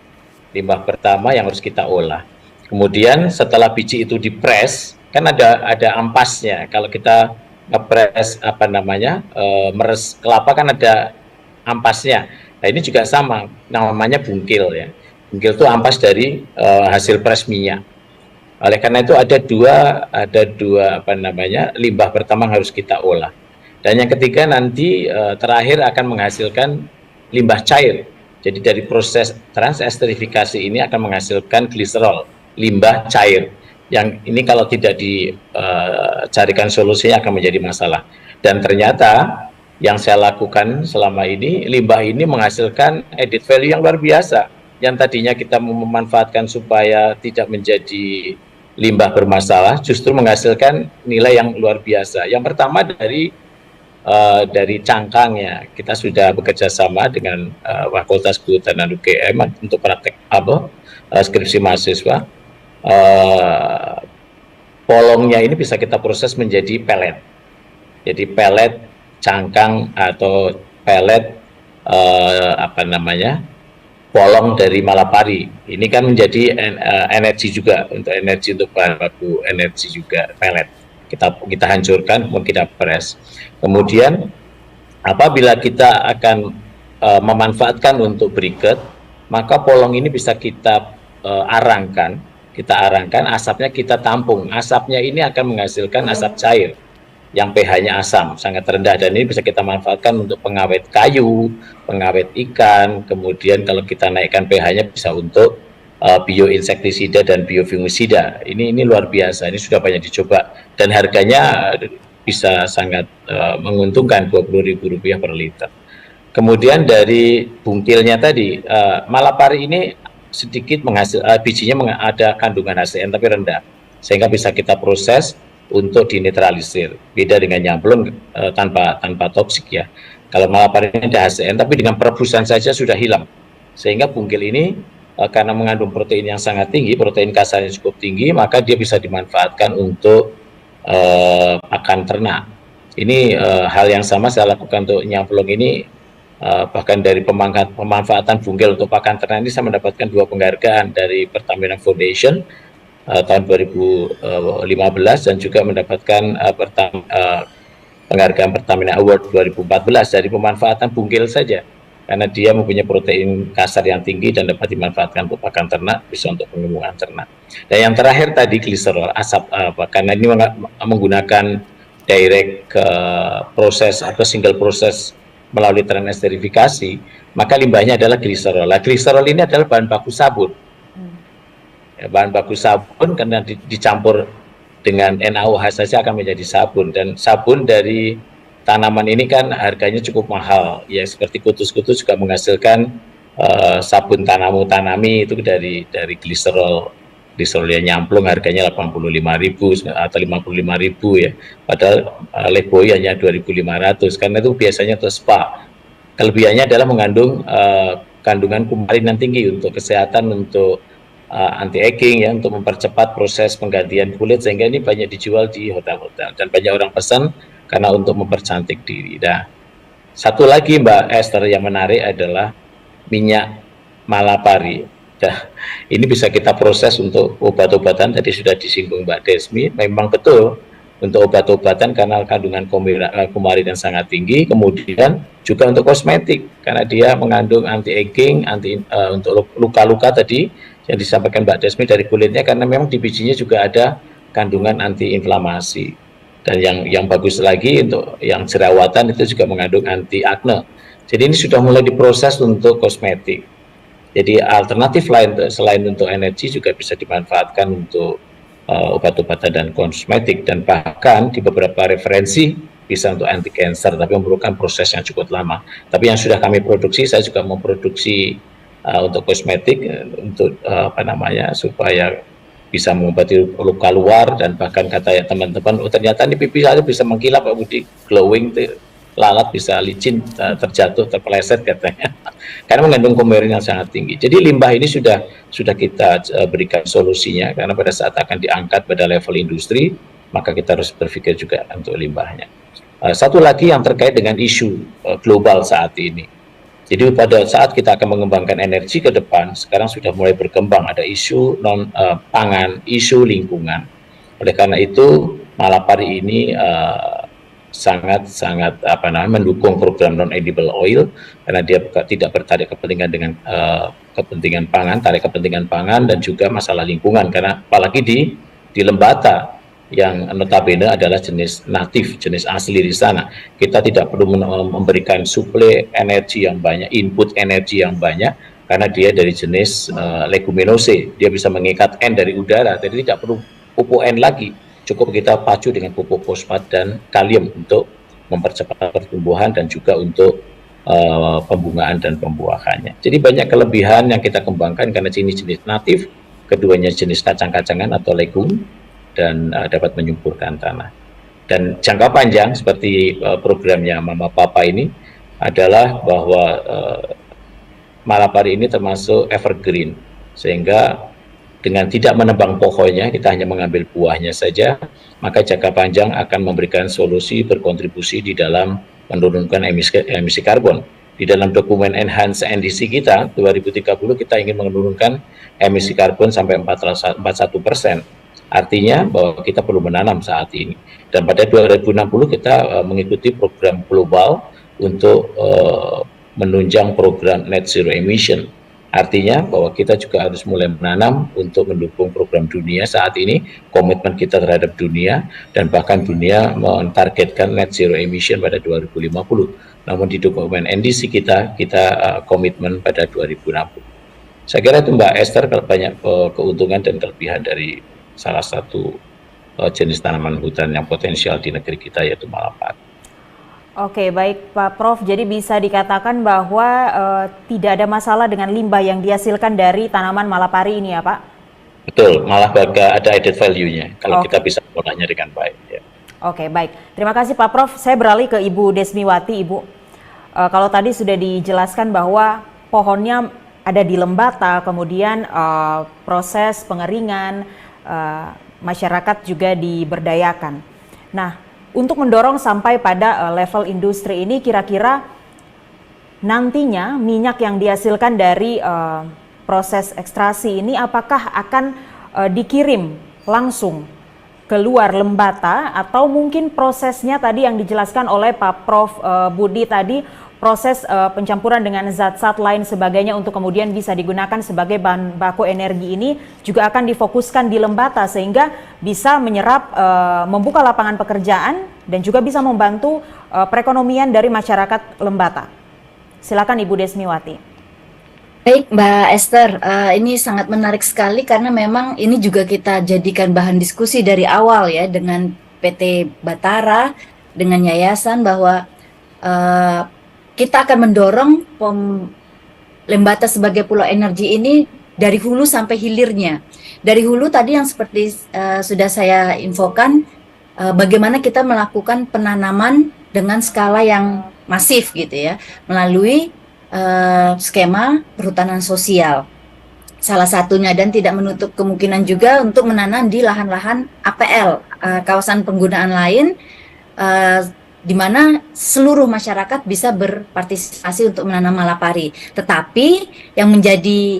Limbah pertama yang harus kita olah. Kemudian setelah biji itu dipres, kan ada ampasnya. Kalau kita ngepres meres kelapa kan ada ampasnya. Nah, ini juga sama, namanya bungkil ya. Bungkil itu ampas dari hasil pres minyak. Oleh karena itu ada dua limbah pertama yang harus kita olah. Dan yang ketiga nanti terakhir akan menghasilkan limbah cair. Jadi dari proses transesterifikasi ini akan menghasilkan gliserol, limbah cair. Yang ini kalau tidak dicarikan solusinya akan menjadi masalah. Dan ternyata yang saya lakukan selama ini, limbah ini menghasilkan added value yang luar biasa. Yang tadinya kita memanfaatkan supaya tidak menjadi limbah bermasalah, justru menghasilkan nilai yang luar biasa. Yang pertama dari cangkangnya, kita sudah bekerja sama dengan Fakultas Kehutanan UGM untuk praktek skripsi mahasiswa. Polongnya ini bisa kita proses menjadi pelet. Jadi pelet cangkang atau pelet polong dari Malapari. Ini kan menjadi energi juga, untuk bahan baku energi juga pelet. Kita hancurkan, kemudian kita press. Kemudian apabila kita akan memanfaatkan untuk briket, maka polong ini bisa kita arangkan, asapnya kita tampung. Asapnya ini akan menghasilkan asap cair yang pH-nya asam, sangat rendah, dan ini bisa kita manfaatkan untuk pengawet kayu, pengawet ikan. Kemudian kalau kita naikkan pH-nya bisa untuk bioinsektisida dan biofungisida. Ini luar biasa, ini sudah banyak dicoba dan harganya bisa sangat menguntungkan, Rp20.000 per liter. Kemudian dari bungkilnya tadi, Malapari ini sedikit bijinya ada kandungan HCN tapi rendah, sehingga bisa kita proses untuk dinetralisir. Beda dengan nyamplung tanpa toksik ya. Kalau malapari ini ada HCN, tapi dengan perebusan saja sudah hilang. Sehingga bungkil ini karena mengandung protein yang sangat tinggi, protein kasarnya cukup tinggi, maka dia bisa dimanfaatkan untuk pakan ternak. Ini hal yang sama saya lakukan untuk nyamplung ini, bahkan dari pemanfaatan bungkil untuk pakan ternak ini saya mendapatkan 2 penghargaan dari Pertamina Foundation tahun 2015 dan juga mendapatkan penghargaan Pertamina Award 2014 dari pemanfaatan bungkil saja, karena dia mempunyai protein kasar yang tinggi dan dapat dimanfaatkan untuk pakan ternak, bisa untuk pengembangan ternak. Dan yang terakhir tadi gliserol, asap karena ini menggunakan direct proses atau single proses melalui transesterifikasi, maka limbahnya adalah gliserol. Nah, gliserol ini adalah bahan baku sabun. Ya, bahan baku sabun karena dicampur dengan NaOH saja akan menjadi sabun, dan sabun dari tanaman ini kan harganya cukup mahal ya, seperti kutus-kutus juga menghasilkan sabun tanami itu dari gliserol yang nyamplung harganya 85.000 atau 55.000 ya, padahal Leboi hanya 2.500 karena itu biasanya untuk spa. Kelebihannya adalah mengandung kandungan kumarin yang tinggi untuk kesehatan, untuk anti aging ya, untuk mempercepat proses penggantian kulit, sehingga ini banyak dijual di hotel-hotel dan banyak orang pesan karena untuk mempercantik diri. Nah, satu lagi Mbak Esther yang menarik adalah minyak malapari. Nah, ini bisa kita proses untuk obat-obatan, tadi sudah disinggung Mbak Desmi, memang betul untuk obat-obatan karena kandungan kumarin yang sangat tinggi, kemudian juga untuk kosmetik karena dia mengandung anti aging, untuk luka-luka tadi yang disampaikan Mbak Desmi dari kulitnya, karena memang di bijinya juga ada kandungan anti inflamasi. Dan yang bagus lagi untuk yang jerawatan itu juga mengandung anti akne. Jadi ini sudah mulai diproses untuk kosmetik. Jadi alternatif lain selain untuk energi juga bisa dimanfaatkan untuk obat-obatan dan kosmetik, dan bahkan di beberapa referensi bisa untuk anti cancer, tapi memerlukan proses yang cukup lama. Tapi yang sudah kami produksi, saya juga memproduksi untuk kosmetik untuk supaya bisa mengobati luka luar, dan bahkan kata teman-teman, oh ternyata ini pipi saya bisa mengkilap Pak Budi, glowing, lalat bisa licin, terjatuh, terpeleset katanya, karena mengandung kumarin yang sangat tinggi. Jadi limbah ini sudah kita berikan solusinya, karena pada saat akan diangkat pada level industri, maka kita harus berpikir juga untuk limbahnya. Satu lagi yang terkait dengan isu global saat ini. Jadi pada saat kita akan mengembangkan energi ke depan, sekarang sudah mulai berkembang ada isu pangan, isu lingkungan. Oleh karena itu, malapari ini sangat mendukung program non-edible oil, karena dia tidak bertarik kepentingan dengan kepentingan pangan dan juga masalah lingkungan, karena apalagi di Lembata yang notabene adalah jenis natif, jenis asli di sana. Kita tidak perlu memberikan suplai energi yang banyak, input energi yang banyak, karena dia dari jenis leguminose. Dia bisa mengikat N dari udara, jadi tidak perlu pupuk N lagi. Cukup kita pacu dengan pupuk fosfat dan kalium untuk mempercepat pertumbuhan dan juga untuk pembungaan dan pembuahannya. Jadi banyak kelebihan yang kita kembangkan karena jenis natif, keduanya jenis kacang-kacangan atau legum, dan dapat menyuburkan tanah. Dan jangka panjang seperti programnya Mama Papa ini adalah bahwa malapari ini termasuk evergreen, sehingga dengan tidak menebang pohonnya, kita hanya mengambil buahnya saja, maka jangka panjang akan memberikan solusi berkontribusi di dalam menurunkan emisi karbon. Di dalam dokumen Enhance NDC kita 2030 kita ingin menurunkan emisi karbon sampai 41%. Artinya bahwa kita perlu menanam saat ini. Dan pada 2060 kita mengikuti program global untuk menunjang program net zero emission. Artinya bahwa kita juga harus mulai menanam untuk mendukung program dunia saat ini, komitmen kita terhadap dunia, dan bahkan dunia mentargetkan net zero emission pada 2050. Namun di dokumen NDC kita komitmen pada 2060. Saya kira itu Mbak Esther, banyak keuntungan dan kelebihan dari salah satu jenis tanaman hutan yang potensial di negeri kita, yaitu malapari. Oke, baik Pak Prof. Jadi bisa dikatakan bahwa tidak ada masalah dengan limbah yang dihasilkan dari tanaman malapari ini ya Pak? Betul, malah ada added value-nya kalau Oke. kita bisa mengolahnya dengan baik. Ya. Oke, baik. Terima kasih Pak Prof. Saya beralih ke Ibu Desmiwati, Ibu. Kalau tadi sudah dijelaskan bahwa pohonnya ada di lembata, kemudian proses pengeringan, masyarakat juga diberdayakan. Nah, untuk mendorong sampai pada level industri ini, kira-kira nantinya minyak yang dihasilkan dari proses ekstraksi ini apakah akan dikirim langsung keluar lembata atau mungkin prosesnya tadi yang dijelaskan oleh Pak Prof Budi tadi, proses pencampuran dengan zat-zat lain sebagainya untuk kemudian bisa digunakan sebagai bahan baku energi ini juga akan difokuskan di lembata sehingga bisa menyerap, membuka lapangan pekerjaan dan juga bisa membantu perekonomian dari masyarakat lembata. Silakan Ibu Desmiwati. Baik, Mbak Esther, ini sangat menarik sekali karena memang ini juga kita jadikan bahan diskusi dari awal ya dengan PT Batara, dengan yayasan bahwa kita akan mendorong Lembata sebagai pulau energi ini dari hulu sampai hilirnya. Dari hulu tadi yang seperti sudah saya infokan, bagaimana kita melakukan penanaman dengan skala yang masif gitu ya, melalui skema perhutanan sosial salah satunya, dan tidak menutup kemungkinan juga untuk menanam di lahan-lahan APL, kawasan penggunaan lain, di mana seluruh masyarakat bisa berpartisipasi untuk menanam malapari. Tetapi yang menjadi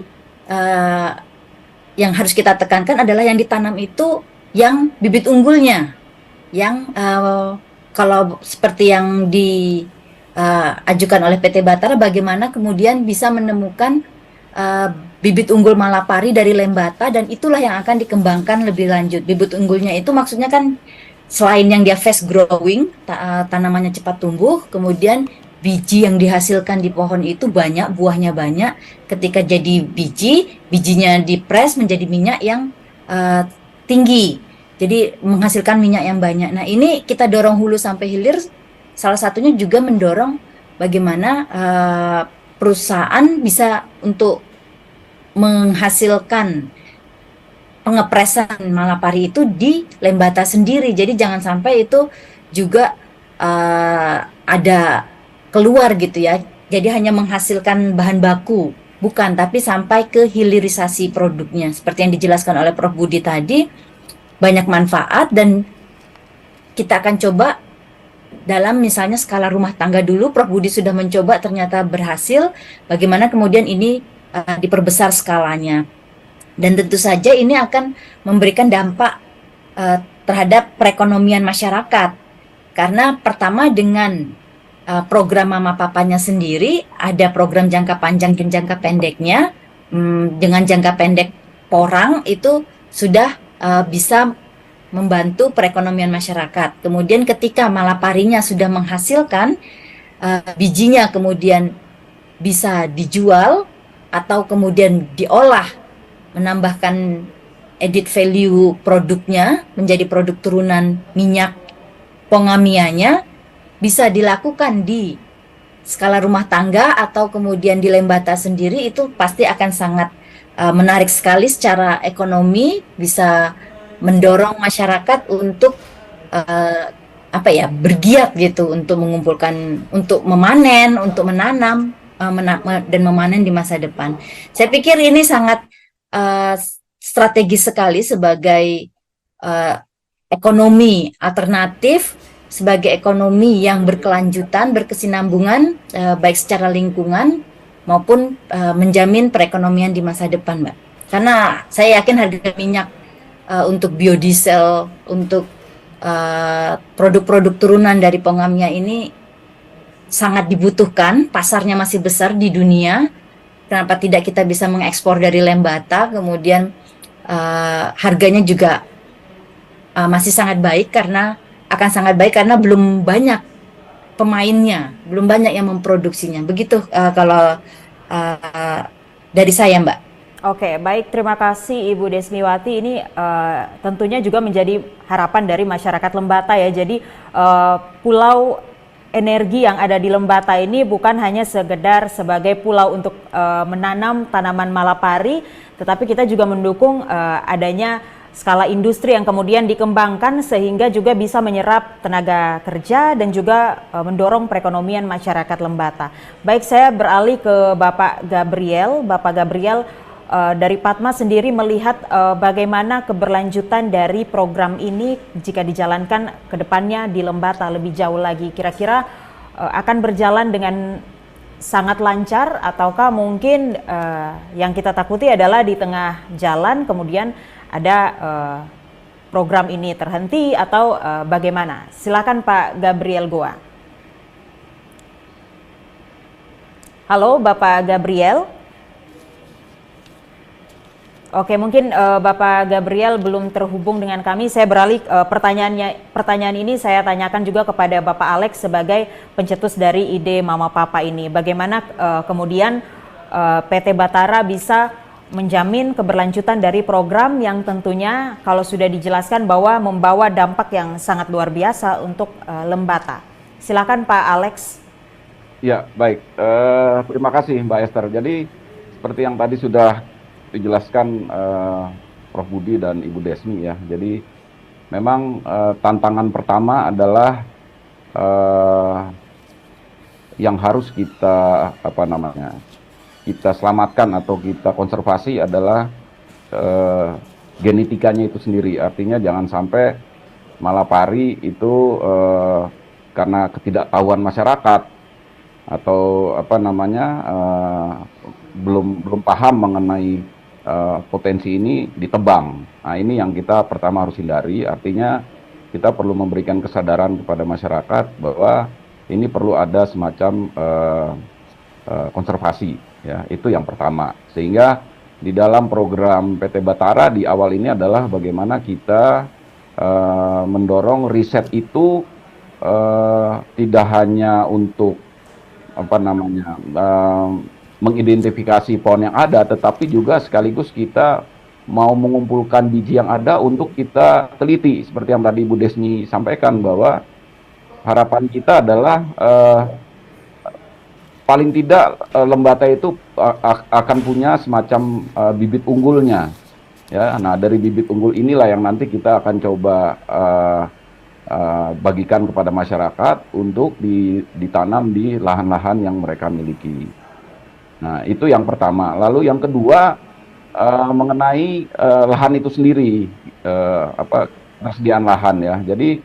yang harus kita tekankan adalah yang ditanam itu yang bibit unggulnya, yang kalau seperti yang ajukan oleh PT Batara, bagaimana kemudian bisa menemukan bibit unggul malapari dari lembata, dan itulah yang akan dikembangkan lebih lanjut. Bibit unggulnya itu maksudnya kan selain yang dia fast growing, tanamannya cepat tumbuh, kemudian biji yang dihasilkan di pohon itu banyak, buahnya banyak. Ketika jadi biji, bijinya dipres menjadi minyak yang tinggi. Jadi menghasilkan minyak yang banyak. Nah, ini kita dorong hulu sampai hilir. Salah satunya juga mendorong bagaimana perusahaan bisa untuk menghasilkan pengepresan malapari itu di lembata sendiri. Jadi jangan sampai itu juga ada keluar gitu ya. Jadi hanya menghasilkan bahan baku, bukan, tapi sampai ke hilirisasi produknya. Seperti yang dijelaskan oleh Prof Budi tadi, banyak manfaat, dan kita akan coba dalam misalnya skala rumah tangga dulu. Prof Budi sudah mencoba, ternyata berhasil. Bagaimana kemudian ini diperbesar skalanya. Dan tentu saja ini akan memberikan dampak terhadap perekonomian masyarakat. Karena pertama dengan program Mama Papanya sendiri, ada program jangka panjang dan jangka pendeknya. Dengan jangka pendek porang itu sudah bisa membantu perekonomian masyarakat. Kemudian ketika malaparinya sudah menghasilkan, bijinya kemudian bisa dijual atau kemudian diolah, menambahkan added value produknya menjadi produk turunan minyak pongamianya, bisa dilakukan di skala rumah tangga atau kemudian di lembata sendiri. Itu pasti akan sangat menarik sekali secara ekonomi, bisa mendorong masyarakat untuk bergiat gitu untuk mengumpulkan, untuk memanen, untuk menanam dan memanen di masa depan. Saya pikir ini sangat strategis sekali sebagai ekonomi alternatif, sebagai ekonomi yang berkelanjutan, berkesinambungan, baik secara lingkungan maupun menjamin perekonomian di masa depan, Mbak. Karena saya yakin harga minyak untuk biodiesel, untuk produk-produk turunan dari Pongamia ini sangat dibutuhkan, pasarnya masih besar di dunia. Kenapa tidak kita bisa mengekspor dari lembata, kemudian harganya juga masih sangat baik, karena akan sangat baik karena belum banyak pemainnya, belum banyak yang memproduksinya. Begitu kalau dari saya, Mbak. Oke, baik, terima kasih Ibu Desmiwati. Ini tentunya juga menjadi harapan dari masyarakat Lembata ya. Jadi pulau energi yang ada di Lembata ini bukan hanya sekedar sebagai pulau untuk menanam tanaman malapari, tetapi kita juga mendukung adanya skala industri yang kemudian dikembangkan sehingga juga bisa menyerap tenaga kerja dan juga mendorong perekonomian masyarakat Lembata. Baik, saya beralih ke Bapak Gabriel. Bapak Gabriel, dari Padma sendiri melihat bagaimana keberlanjutan dari program ini jika dijalankan ke depannya di Lembata lebih jauh lagi. Kira-kira akan berjalan dengan sangat lancar ataukah mungkin yang kita takuti adalah di tengah jalan kemudian ada program ini terhenti atau bagaimana? Silakan Pak Gabriel Goa. Halo Bapak Gabriel. Oke, mungkin Bapak Gabriel belum terhubung dengan kami. Saya beralih pertanyaan ini saya tanyakan juga kepada Bapak Alex sebagai pencetus dari ide Mama Papa ini. Bagaimana kemudian PT Batara bisa menjamin keberlanjutan dari program yang tentunya kalau sudah dijelaskan bahwa membawa dampak yang sangat luar biasa untuk Lembata. Silakan Pak Alex. Ya, baik. Terima kasih Mbak Esther. Jadi seperti yang tadi sudah dijelaskan Prof. Budi dan Ibu Desmi ya. Jadi memang tantangan pertama adalah yang harus kita kita selamatkan atau kita konservasi adalah genetikanya itu sendiri. Artinya jangan sampai malapari itu karena ketidaktahuan masyarakat atau belum paham mengenai potensi ini ditebang. Nah, ini yang kita pertama harus hindari. Artinya kita perlu memberikan kesadaran kepada masyarakat bahwa ini perlu ada semacam konservasi. Ya, itu yang pertama. Sehingga di dalam program PT Batara di awal ini adalah bagaimana kita mendorong riset itu tidak hanya untuk mengidentifikasi pohon yang ada, tetapi juga sekaligus kita mau mengumpulkan biji yang ada untuk kita teliti. Seperti yang tadi Bu Desmi sampaikan bahwa harapan kita adalah paling tidak Lembata itu akan punya semacam bibit unggulnya, ya. Nah, dari bibit unggul inilah yang nanti kita akan coba bagikan kepada masyarakat untuk ditanam di lahan-lahan yang mereka miliki. Nah, itu yang pertama. Lalu yang kedua mengenai lahan itu sendiri, persediaan lahan ya. Jadi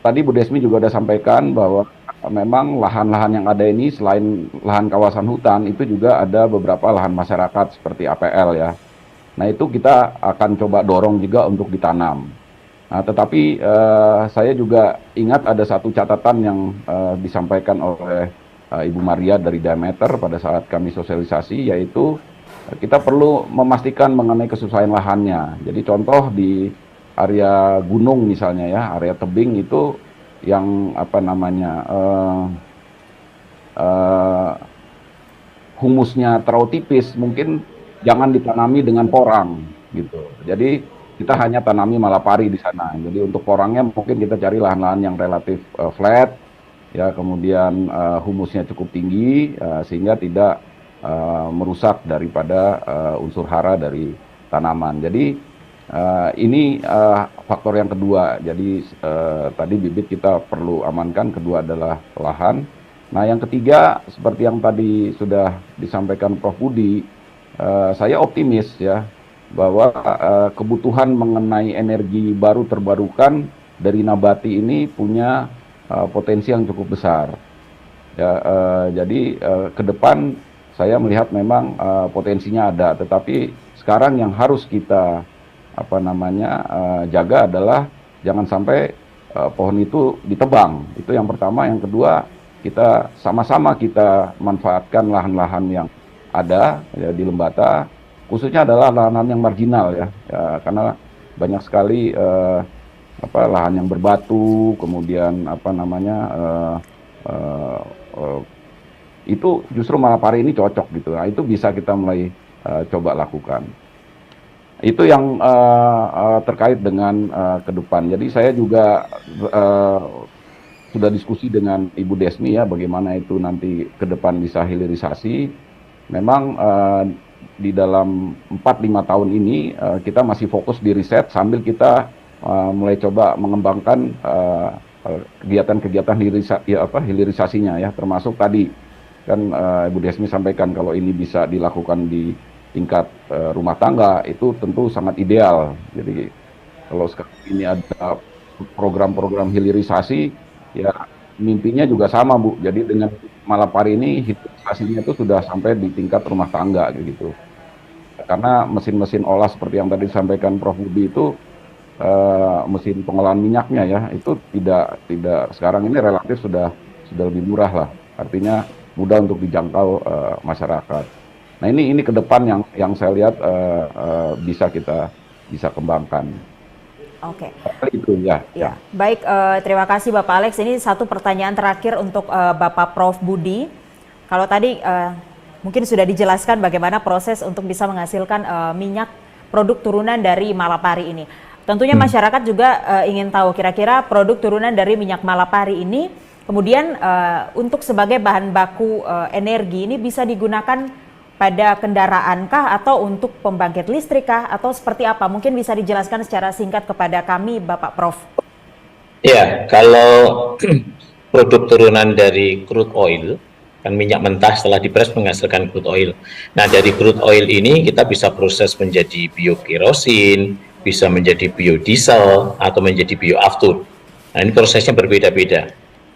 tadi Bu Desmi juga sudah sampaikan bahwa memang lahan-lahan yang ada ini selain lahan kawasan hutan itu juga ada beberapa lahan masyarakat seperti APL ya. Nah, itu kita akan coba dorong juga untuk ditanam. Nah, tetapi saya juga ingat ada satu catatan yang disampaikan oleh Ibu Maria dari Diameter pada saat kami sosialisasi, yaitu kita perlu memastikan mengenai kesusahan lahannya. Jadi contoh di area gunung misalnya ya, area tebing itu yang humusnya terlalu tipis, mungkin jangan ditanami dengan porang gitu. Jadi kita hanya tanami malapari di sana. Jadi untuk porangnya mungkin kita cari lahan-lahan yang relatif flat, ya, kemudian humusnya cukup tinggi sehingga tidak merusak daripada unsur hara dari tanaman. Jadi ini faktor yang kedua. Jadi tadi bibit kita perlu amankan, kedua adalah lahan. Nah, yang ketiga seperti yang tadi sudah disampaikan Prof. Budi, saya optimis ya bahwa kebutuhan mengenai energi baru terbarukan dari nabati ini punya potensi yang cukup besar. Ya, jadi ke depan saya melihat memang potensinya ada, tetapi sekarang yang harus kita jaga adalah jangan sampai pohon itu ditebang. Itu yang pertama. Yang kedua, kita sama-sama kita manfaatkan lahan-lahan yang ada ya, di Lembata, khususnya adalah lahan-lahan yang marginal ya, karena banyak sekali lahan yang berbatu, kemudian itu justru malapari ini cocok gitu. Nah, itu bisa kita mulai coba lakukan. Itu yang terkait dengan ke depan. Jadi saya juga sudah diskusi dengan Ibu Desmi ya, bagaimana itu nanti ke depan bisa hilirisasi. Memang di dalam 4-5 tahun ini kita masih fokus di riset sambil kita mulai coba mengembangkan kegiatan-kegiatan hilirisasinya ya, termasuk tadi kan Ibu Desmi sampaikan kalau ini bisa dilakukan di tingkat rumah tangga itu tentu sangat ideal. Jadi kalau sekarang ini ada program-program hilirisasi ya mimpinya juga sama Bu. Jadi dengan Malapari ini hilirisasinya itu sudah sampai di tingkat rumah tangga gitu. Karena mesin-mesin olah seperti yang tadi disampaikan Prof. Budi itu mesin pengolahan minyaknya ya itu tidak sekarang ini relatif sudah lebih murah lah. Artinya mudah untuk dijangkau masyarakat. Nah ini ke depan yang saya lihat bisa kembangkan. Oke. Itu ya. Baik, terima kasih Bapak Alex. Ini satu pertanyaan terakhir untuk Bapak Prof. Budi. Kalau tadi mungkin sudah dijelaskan bagaimana proses untuk bisa menghasilkan minyak produk turunan dari Malapari ini. Tentunya masyarakat juga ingin tahu kira-kira produk turunan dari minyak Malapari ini kemudian untuk sebagai bahan baku energi ini bisa digunakan pada kendaraan kah atau untuk pembangkit listrik kah atau seperti apa? Mungkin bisa dijelaskan secara singkat kepada kami Bapak Prof. Ya, kalau produk turunan dari crude oil, kan minyak mentah setelah diperas menghasilkan crude oil. Nah, dari crude oil ini kita bisa proses menjadi biokerosin, bisa menjadi biodiesel, atau menjadi bioaftur. Nah, ini prosesnya berbeda-beda.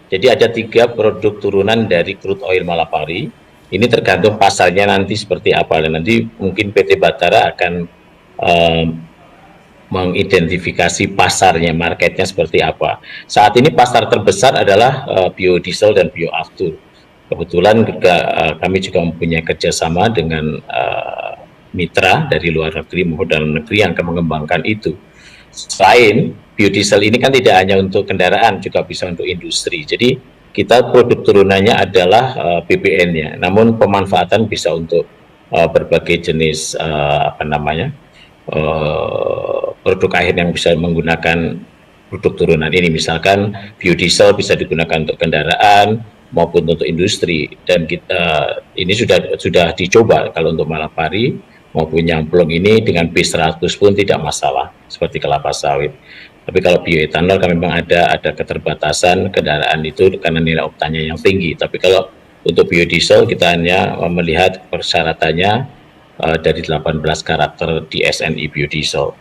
Jadi ada 3 produk turunan dari crude oil Malapari. Ini tergantung pasarnya nanti seperti apa. Dan nanti mungkin PT Batara akan mengidentifikasi pasarnya, marketnya seperti apa. Saat ini pasar terbesar adalah biodiesel dan bioaftur. Kebetulan kami juga mempunyai kerjasama dengan mitra dari luar negeri maupun dalam negeri yang akan mengembangkan itu. Selain biodiesel ini kan tidak hanya untuk kendaraan, juga bisa untuk industri. Jadi kita produk turunannya adalah BBN-nya, namun pemanfaatan bisa untuk berbagai jenis produk akhir yang bisa menggunakan produk turunan ini. Misalkan biodiesel bisa digunakan untuk kendaraan maupun untuk industri, dan kita ini sudah dicoba kalau untuk Malapari maupun Nyamplung ini dengan B100 pun tidak masalah seperti kelapa sawit. Tapi kalau bioetanol kan memang ada keterbatasan kendaraan itu karena nilai oktannya yang tinggi. Tapi kalau untuk biodiesel kita hanya melihat persyaratannya dari 18 karakter di SNI biodiesel.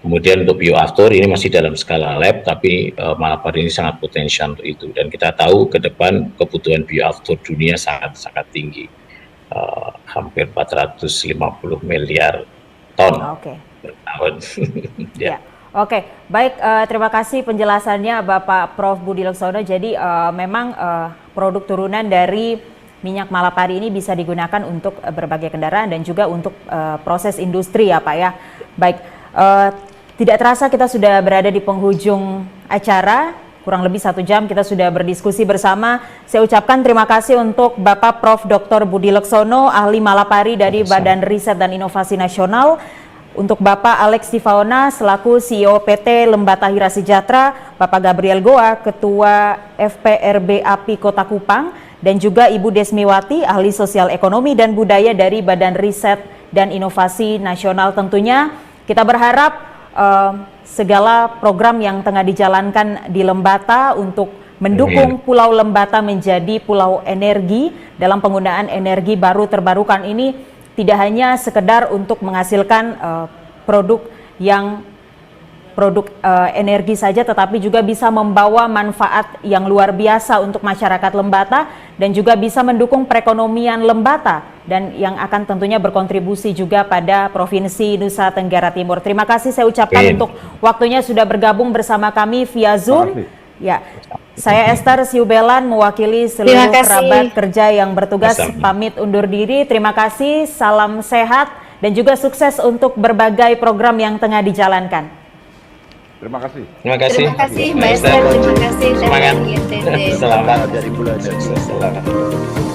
Kemudian untuk bioaftur ini masih dalam skala lab, tapi Malapari ini sangat potensial untuk itu. Dan kita tahu ke depan kebutuhan bioaftur dunia sangat tinggi, hampir 450 miliar ton per tahun. Ya. Oke, baik, terima kasih penjelasannya Bapak Prof. Budi Laksono. Jadi memang produk turunan dari minyak Malapari ini bisa digunakan untuk berbagai kendaraan dan juga untuk proses industri ya Pak ya. Baik, tidak terasa kita sudah berada di penghujung acara, kurang lebih 1 jam kita sudah berdiskusi bersama. Saya ucapkan terima kasih untuk Bapak Prof. Dr. Budi Laksono, ahli Malapari dari Badan Riset dan Inovasi Nasional. Untuk Bapak Alex Tifaona selaku CEO PT Lembata Hira Sejahtera, Bapak Gabriel Goa, Ketua FPRB API Kota Kupang, dan juga Ibu Desmiwati, ahli sosial ekonomi dan budaya dari Badan Riset dan Inovasi Nasional. Tentunya kita berharap segala program yang tengah dijalankan di Lembata untuk mendukung Pulau Lembata menjadi pulau energi dalam penggunaan energi baru terbarukan ini tidak hanya sekedar untuk menghasilkan produk energi saja, tetapi juga bisa membawa manfaat yang luar biasa untuk masyarakat Lembata dan juga bisa mendukung perekonomian Lembata dan yang akan tentunya berkontribusi juga pada Provinsi Nusa Tenggara Timur. Terima kasih saya ucapkan untuk waktunya sudah bergabung bersama kami via Zoom. Ya, saya Esther Siubelan mewakili seluruh kerabat kerja yang bertugas pamit undur diri. Terima kasih, salam sehat dan juga sukses untuk berbagai program yang tengah dijalankan. Terima kasih. Terima kasih. Terima kasih Mbak Esther, terima kasih. Semangat. NTT. Selamat dari bulan. Selamat.